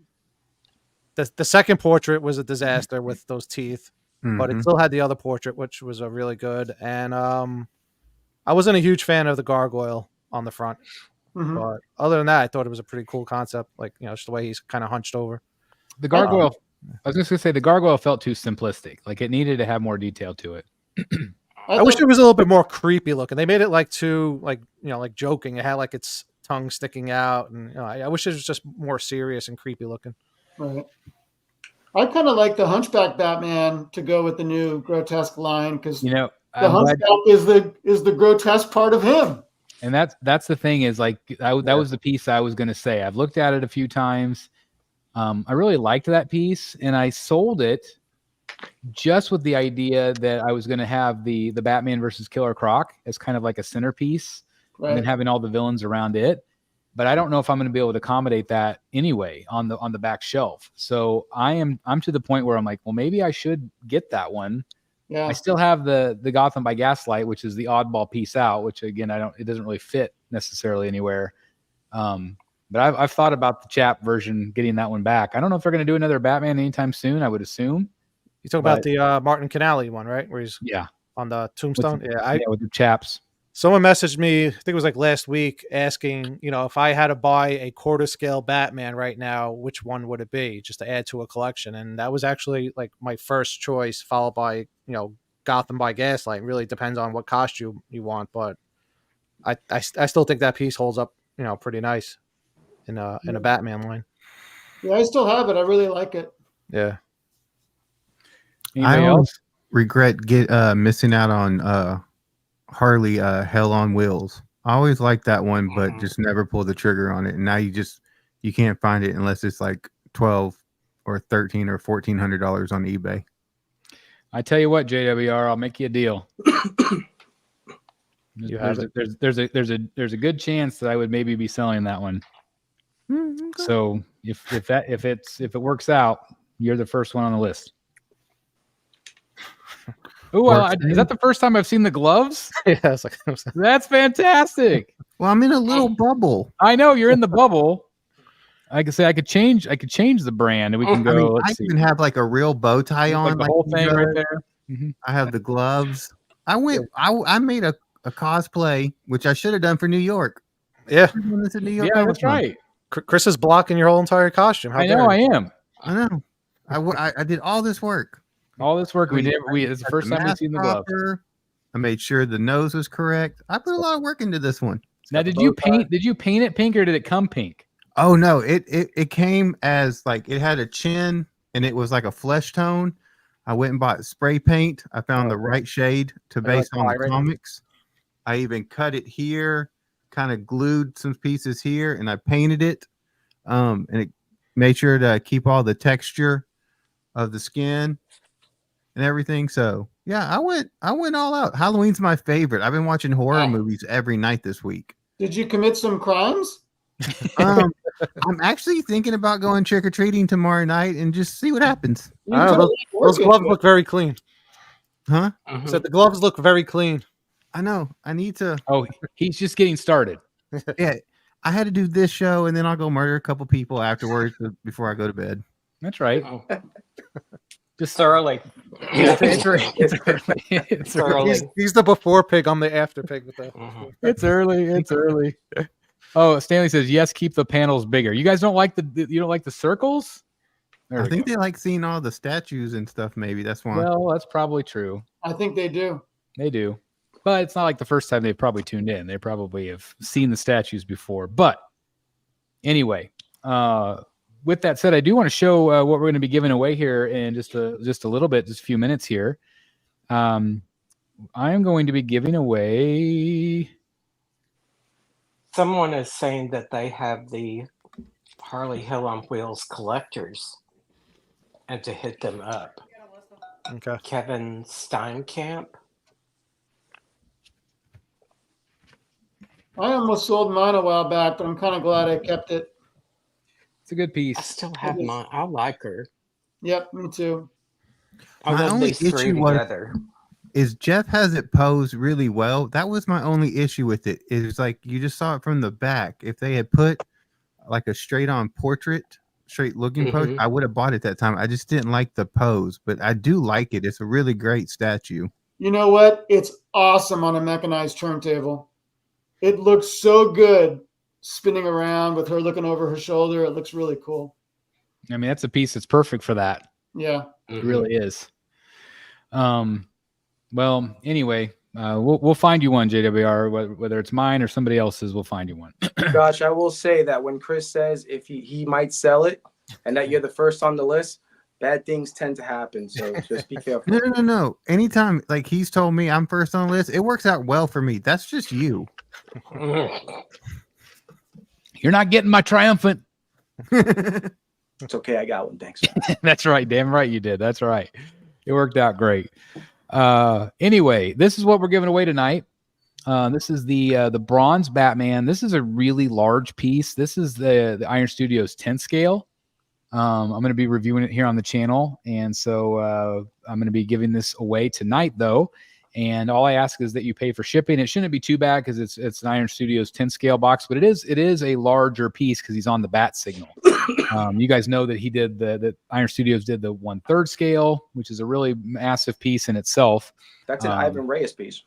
second portrait was a disaster with those teeth, but it still had the other portrait, which was a really good. And I wasn't a huge fan of the gargoyle on the front, but other than that, I thought it was a pretty cool concept. Like, just the way he's kind of hunched over. The gargoyle. I was just gonna say the gargoyle felt too simplistic. Like it needed to have more detail to it. I wish it was a little bit more creepy looking. They made it like too like joking. It had like its tongue sticking out, and I wish it was just more serious and creepy looking. Right. I kind of like the Hunchback Batman to go with the new grotesque line, because the Hunchback is the grotesque part of him. And that's the thing is like that was the piece I was going to say. I've looked at it a few times. I really liked that piece, and I sold it just with the idea that I was going to have the Batman versus Killer Croc as kind of like a centerpiece, and then having all the villains around it. But I don't know if I'm going to be able to accommodate that anyway on the back shelf. So I'm to the point where I'm like, well, maybe I should get that one. Yeah. I still have the Gotham by Gaslight, which is the oddball piece out, which again, it doesn't really fit necessarily anywhere. But I've thought about the chap version, getting that one back. I don't know if they're going to do another Batman anytime soon. I would assume. You talk about the Martin Canale one, right? Where he's on the tombstone. With the chaps. Someone messaged me, I think it was like last week, asking, if I had to buy a quarter scale Batman right now, which one would it be, just to add to a collection? And that was actually like my first choice, followed by Gotham by Gaslight. It really depends on what costume you want, but I still think that piece holds up, pretty nice in a Batman line. Yeah, I still have it. I really like it. Yeah. Anybody I else? regret missing out on Harley Hell on Wheels. I always liked that one, but just never pulled the trigger on it. And now you can't find it unless it's like $12 or $13 or $1,400 on eBay. I tell you what, JWR, I'll make you a deal. There's a good chance that I would maybe be selling that one. Okay. So if it works out, you're the first one on the list. Oh, is that the first time I've seen the gloves? Yeah, That's fantastic. Well, I'm in a little bubble. I know you're in the bubble. I could say I could change the brand, and we can go. I even have like a real bow tie on, the whole thing right there. Mm-hmm. I have the gloves. I made a cosplay, which I should have done for New York. Yeah, yeah, that's right. Chris is blocking your whole entire costume. I know. I am. I know. I did all this work. All this work we did. It's the first time we've seen the gloves. I made sure the nose was correct. I put a lot of work into this one. Now, did you paint it pink, or did it come pink? Oh no, it came as like it had a chin and it was like a flesh tone. I went and bought spray paint. I found the right shade to base on the comics. I even cut it here, kind of glued some pieces here, and I painted it. And it made sure to keep all the texture of the skin and everything. So yeah, I went all out. Halloween's my favorite. I've been watching horror movies every night this week. Did you commit some crimes? I'm actually thinking about going trick-or-treating tomorrow night and just see what happens. Those gloves look very clean. Huh? Mm-hmm. So the gloves look very clean. I know. I need to. Oh, he's just getting started. Yeah. I had to do this show, and then I'll go murder a couple people afterwards before I go to bed. That's right. Just thoroughly. It's early. He's the before pig. I'm the after pig with that. It's early. It's early. Oh, Stanley says yes. Keep the panels bigger. You guys don't like the circles? I think they like seeing all the statues and stuff. Maybe that's why. Well, that's probably true. I think they do. They do, but it's not like the first time they've probably tuned in. They probably have seen the statues before. But anyway, with that said, I do want to show what we're going to be giving away here in just a little bit, just a few minutes here. I am going to be giving away. Someone is saying that they have the Harley Hell on Wheels collectors and to hit them up. Okay. Kevin Steinkamp. I almost sold mine a while back, but I'm kind of glad I kept it. It's a good piece. I still have mine. I like her. Yep, me too. I My love only these three issue together. is Jeff has it posed really well. That was my only issue with it. It was like you just saw it from the back. If they had put like a straight on portrait, straight looking pose, I would have bought it that time. I just didn't like the pose, but I do like it. It's a really great statue. You know what? It's awesome on a mechanized turntable. It looks so good spinning around with her looking over her shoulder. It looks really cool. I mean, that's a piece that's perfect for that. Yeah. It really is. Well, anyway, we'll find you one, JWR, whether it's mine or somebody else's, we'll find you one. Gosh, I will say that when Chris says if he might sell it and that you're the first on the list, bad things tend to happen. So just be careful. No. Anytime like he's told me I'm first on the list, it works out well for me. That's just you. You're not getting my triumphant. It's okay. I got one. Thanks. That's right. Damn right you did. That's right. It worked out great. Anyway, this is what we're giving away tonight. This is the bronze Batman. This is a really large piece. This is the Iron Studios 10 scale. I'm going to be reviewing it here on the channel. And so I'm going to be giving this away tonight, though. And all I ask is that you pay for shipping. It shouldn't be too bad because it's an Iron Studios 10 scale box, but it is a larger piece because he's on the bat signal. You guys know that he did that Iron Studios did the 1/3 scale, which is a really massive piece in itself. That's an Ivan Reyes piece.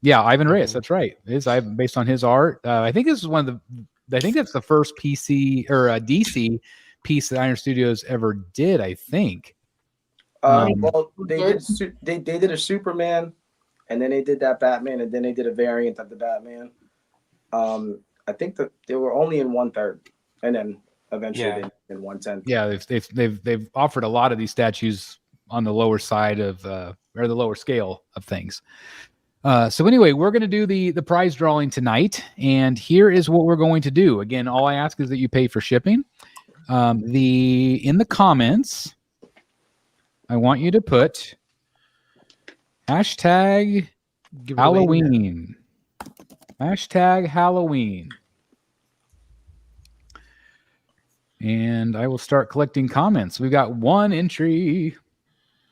Yeah, Ivan Reyes. That's right. It is Ivan based on his art. I think this is one of the. I think that's the first PC or a DC piece that Iron Studios ever did. I think. Well, they did a Superman, and then they did that Batman, and then they did a variant of the Batman. I think that they were only in 1/3, and then eventually they in 1/10. Yeah, they've offered a lot of these statues on the lower side of or the lower scale of things. So anyway, we're going to do the prize drawing tonight, and here is what we're going to do. Again, all I ask is that you pay for shipping. In the comments, I want you to put hashtag Halloween. Hashtag Halloween. And I will start collecting comments. We've got one entry.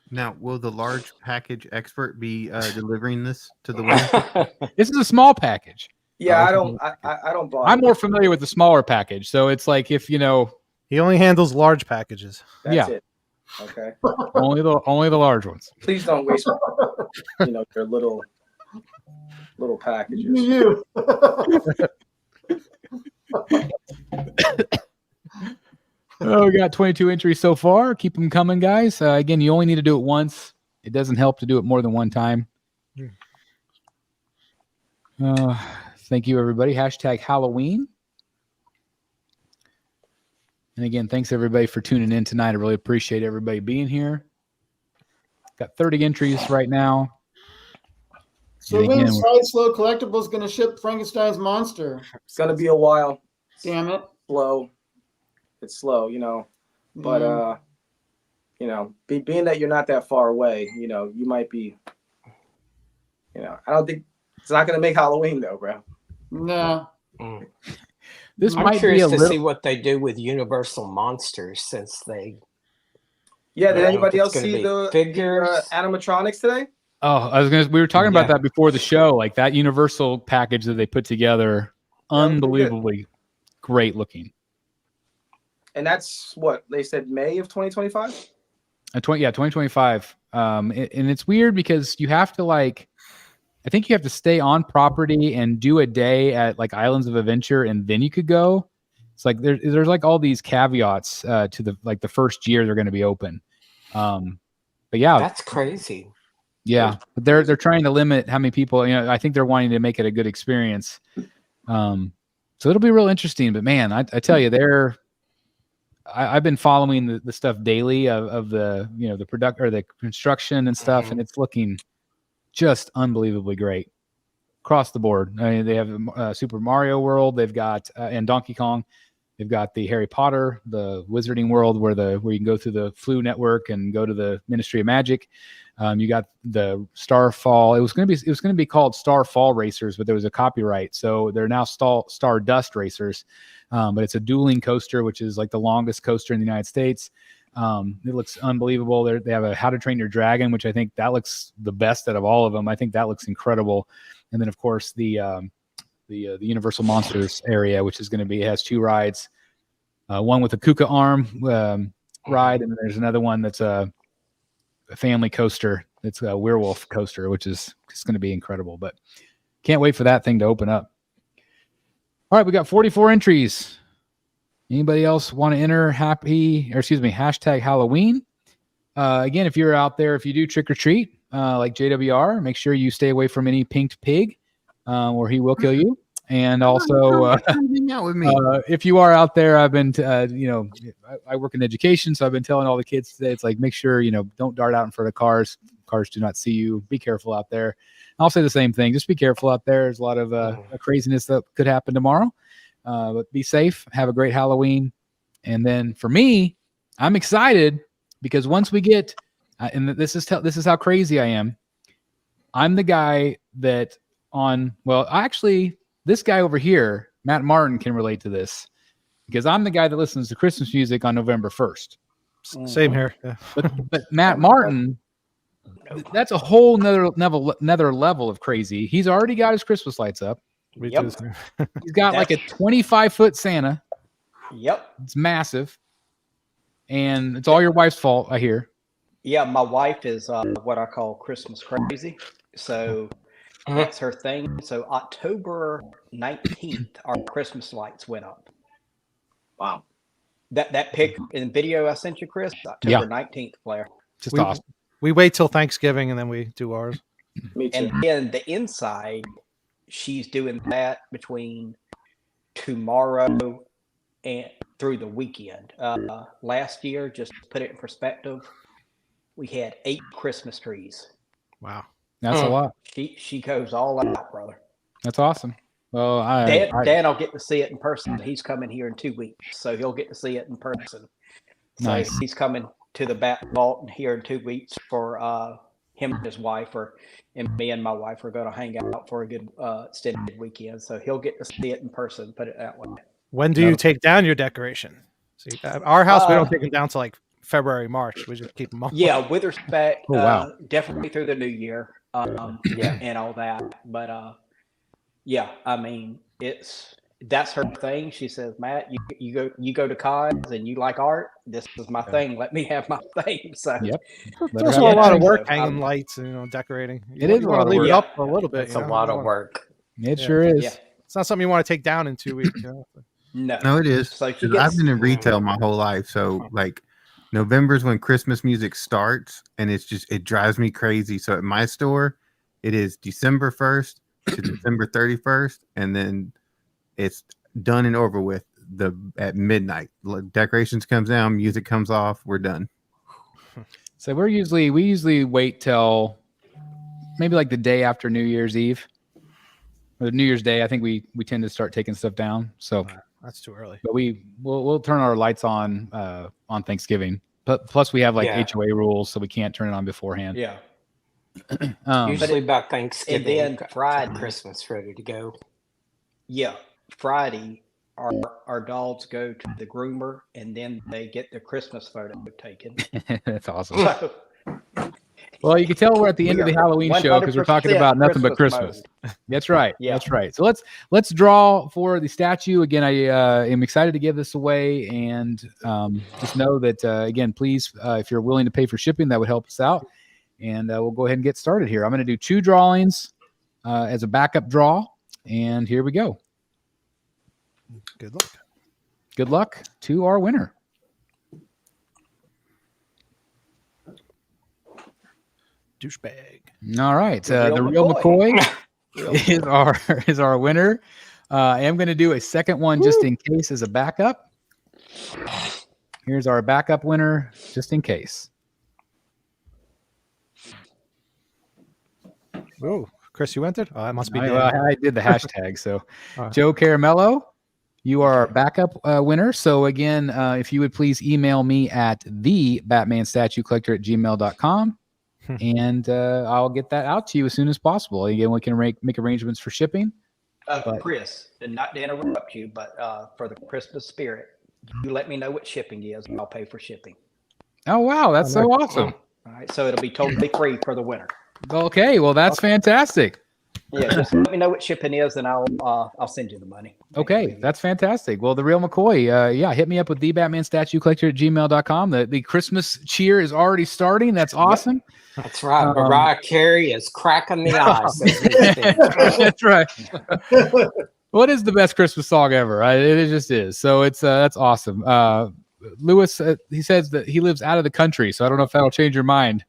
Now, will the large package expert be delivering this to the winner? This is a small package. Yeah, I don't bother. I'm more familiar with the smaller package. So it's like if you know He only handles large packages. That's it. Okay. only the large ones. Please don't waste your little packages. You. Oh, we got 22 entries so far. Keep them coming, guys. Again, you only need to do it once. It doesn't help to do it more than one time. Thank you, everybody. Hashtag Halloween. And again, thanks everybody for tuning in tonight. I really appreciate everybody being here. Got 30 entries right now. So And when again, is Sideshow Collectibles going to ship Frankenstein's monster? It's gonna be a while. Damn it. Slow. It's slow, but being that you're not that far away, you might be, I don't think it's not going to make Halloween though, bro. No. this I'm might be curious a to little. see what they do with Universal Monsters since they. Yeah, I did don't know anybody if else it's gonna see be the figures. animatronics today? Oh, we were talking about Yeah. that before the show. Like that Universal package that they put together, was pretty good. unbelievably great looking. And that's what they said, May of 2025. 2025. And it's weird because you have to I think you have to stay on property and do a day at like Islands of Adventure, and then you could go. It's like there's like all these caveats to the first year they're going to be open. But yeah, That's crazy. yeah, but they're trying to limit how many people. I think they're wanting to make it a good experience. So it'll be real interesting. But man, I tell you, I've been following the stuff daily of the the product or the construction and stuff, and it's looking just unbelievably great across the board. I mean, they have Super Mario World, they've got and Donkey Kong, they've got the Harry Potter, the Wizarding World where you can go through the Flu Network and go to the Ministry of Magic. You got the Starfall. It was going to be called Starfall Racers, but there was a copyright, so they're now Stardust Racers. But it's a dueling coaster, which is like the longest coaster in the United States. It looks unbelievable. They have a How to Train Your Dragon, which I think that looks the best out of all of them. I think that looks incredible. And then of course the Universal Monsters area, which is going to has two rides, one with a Kuka arm ride, and then there's another one that's a family coaster. It's a werewolf coaster, which is just going to be incredible. But can't wait for that thing to open up. All right, we got 44 entries. Anybody else want to enter hashtag Halloween? Again, if you're out there, if you do trick or treat, like JWR, make sure you stay away from any pinked pig, or he will kill you. And also, Hang out with me. if you are out there, I've been, I work in education, so I've been telling all the kids today, it's like, make sure, don't dart out in front of cars. Cars do not see you. Be careful out there. I'll say the same thing. Just be careful out there. There's a lot of craziness that could happen tomorrow. But be safe. Have a great Halloween. And then for me, I'm excited because once we get, and this is how crazy I am. I'm the guy that this guy over here, Matt Martin, can relate to this because I'm the guy that listens to Christmas music on November 1st. Same here. Yeah. But Matt Martin That's a whole another level of crazy. He's already got his Christmas lights up. We Yep. just- He's got like a 25-foot Santa. Yep. It's massive. And it's all your wife's fault, I hear. Yeah, my wife is what I call Christmas crazy. So that's her thing. So October 19th, our Christmas lights went up. Wow. That pic in video I sent you, Chris, October 19th, Blair. Just awesome. We wait till Thanksgiving and then we do ours. Me too. And then the inside, she's doing that between tomorrow and through the weekend. Last year, just to put it in perspective, we had 8 Christmas trees. Wow. That's a lot. She goes all out, brother. That's awesome. Well, Dan will get to see it in person. He's coming here in 2 weeks, so he'll get to see it in person. So Nice. he's coming to the Bat Vault here in 2 weeks for him and his wife, and me and my wife are going to hang out for a good extended weekend. So he'll get to see it in person. Put it that way. When do you take down your decation? See, at our house, we don't take them down till like February, March. We just keep them up. Yeah, with respect, Oh, wow. definitely through the new year, and all that. But yeah, I mean, that's her thing. She says, Matt, you go to cons and you like art. This is my thing. Let me have my thing. So Yep. It's also a lot of work So, hanging lights and decorating. It is You a want lot to of leave work. it up for a little bit. It's a lot of work. It Yeah. sure is. Yeah. It's not something you want to take down in 2 weeks. No, No, it is. So she 'Cause gets, I've been in retail my whole life, so like November's when Christmas music starts, and it drives me crazy. So at my store, it is December 1st to December 31st, and then it's done and over with at midnight. Decorations comes down, music comes off, we're done. So we usually wait till maybe like the day after New Year's Eve. Or New Year's Day, I think we tend to start taking stuff down. So, That's too early. but we'll turn our lights on Thanksgiving. But plus we have like Yeah. HOA rules, so we can't turn it on beforehand. yeah. Usually about Thanksgiving, then got Friday. Christmas ready to go. Yeah, Friday, our dogs go to the groomer, and then they get their Christmas photo taken. That's awesome. So, Well, you can tell we're at the end of the Halloween show because we're talking 100% about nothing but Christmas. That's right. Yeah. That's right. So let's draw for the statue again. I am excited to give this away, and just know that again, please, if you're willing to pay for shipping, that would help us out. And we'll go ahead and get started here. I'm going to do 2 drawings as a backup draw, and here we go. Good luck. Good luck to our winner. Douchebag. All right, The the real real McCoy is our winner. I am going to do a second one just in case as a backup. Here's our backup winner, just in case. Oh, Chris, you entered? Oh, that must be Dan. I did the hashtag. So, All right. Joe Caramello, you are our backup winner. So again, if you would please email me at thebatmanstatuecollector@gmail.com. And I'll get that out to you as soon as possible. Again, we can make arrangements for shipping. Chris, and not to interrupt you, but for the Christmas spirit, you let me know what shipping is, and I'll pay for shipping. Oh, wow. That's so awesome. All right, so it'll be totally free for the winner. Okay. Well, that's fantastic. Yeah, just let me know what shipping is, and I'll send you the money. Okay. That's fantastic. Well, the real McCoy, hit me up with thebatmanstatuecollector@gmail.com. The Christmas cheer is already starting. That's awesome. That's right. Mariah Carey is cracking the ice. That's right. What is the best Christmas song ever? It just is. So it's that's awesome. Lewis, he says that he lives out of the country, so I don't know if that'll change your mind.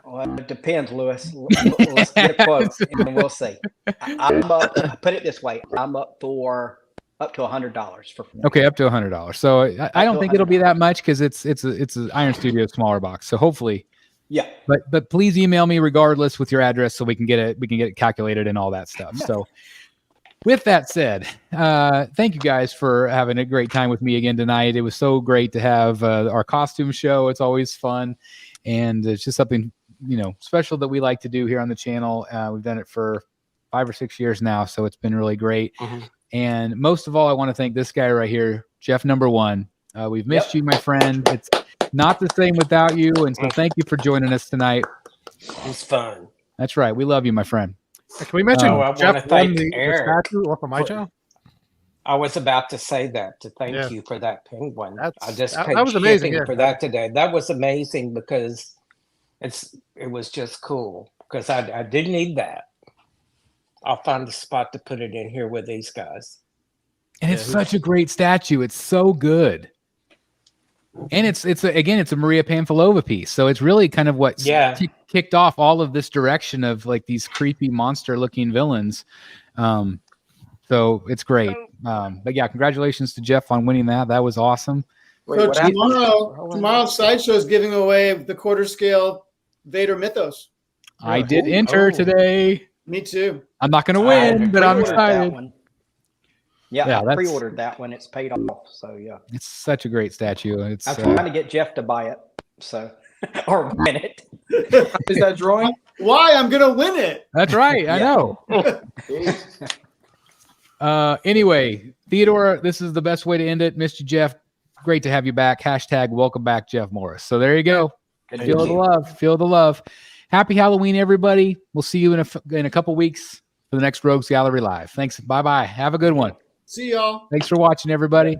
Well, it depends, Lewis. Let's get a quote, and we'll see. I'm up. Put it this way: I'm up to $100 for. Okay, up to $100. So I don't think it'll be that much because it's an Iron Studio smaller box. So hopefully. Yeah. But please email me regardless with your address so we can get it calculated and all that stuff. So with that said, thank you guys for having a great time with me again tonight. It was so great to have our costume show. It's always fun, and it's just something special that we like to do here on the channel. We've done it for 5 or 6 years now, so it's been really great. Mhm. And most of all, I want to thank this guy right here, Jeff number 1. We've missed you, my friend. not the same without you. And so thank you for joining us tonight. It was fun. That's right. We love you, my friend. Can we mention Oh, I wanna Jeff won thank the Eric statue off of my channel? I was about to say that to thank Yeah. you for that penguin. I That's- just that paid was amazing, shipping yeah. for that today. That was amazing because it was just cool because I did need that. I'll find a spot to put it in here with these guys. And it's such a great statue. It's so good. And it's a Maria Pamphilova piece. So it's really kind of what kicked off all of this direction of like these creepy monster looking villains. So it's great. But yeah, congratulations to Jeff on winning that. That was awesome. Wait, So what happened? tomorrow Sideshow is giving away the quarter scale Vader Mythos. I did enter today. Me too. I'm not going to I win, haven't but I'm Pre-ordered that excited. one. Yeah, Yeah, I that's- pre-ordered that one. It's paid off. So yeah, It's such a great statue. It's I'm trying to get Jeff to buy it. So or win it. Is that drawing? Why? I'm gonna win it. that's right. I know. Anyway, Theodore, this is the best way to end it. Mr. Jeff, great to have you back. # welcome back, Jeff Morris. So there you go. Thank Feel the you. love. Feel the love. Happy Halloween, everybody. We'll see you in a couple weeks for the next Rogues Gallery Live. Thanks. Bye-bye. Have a good one. See y'all. Thanks for watching, everybody.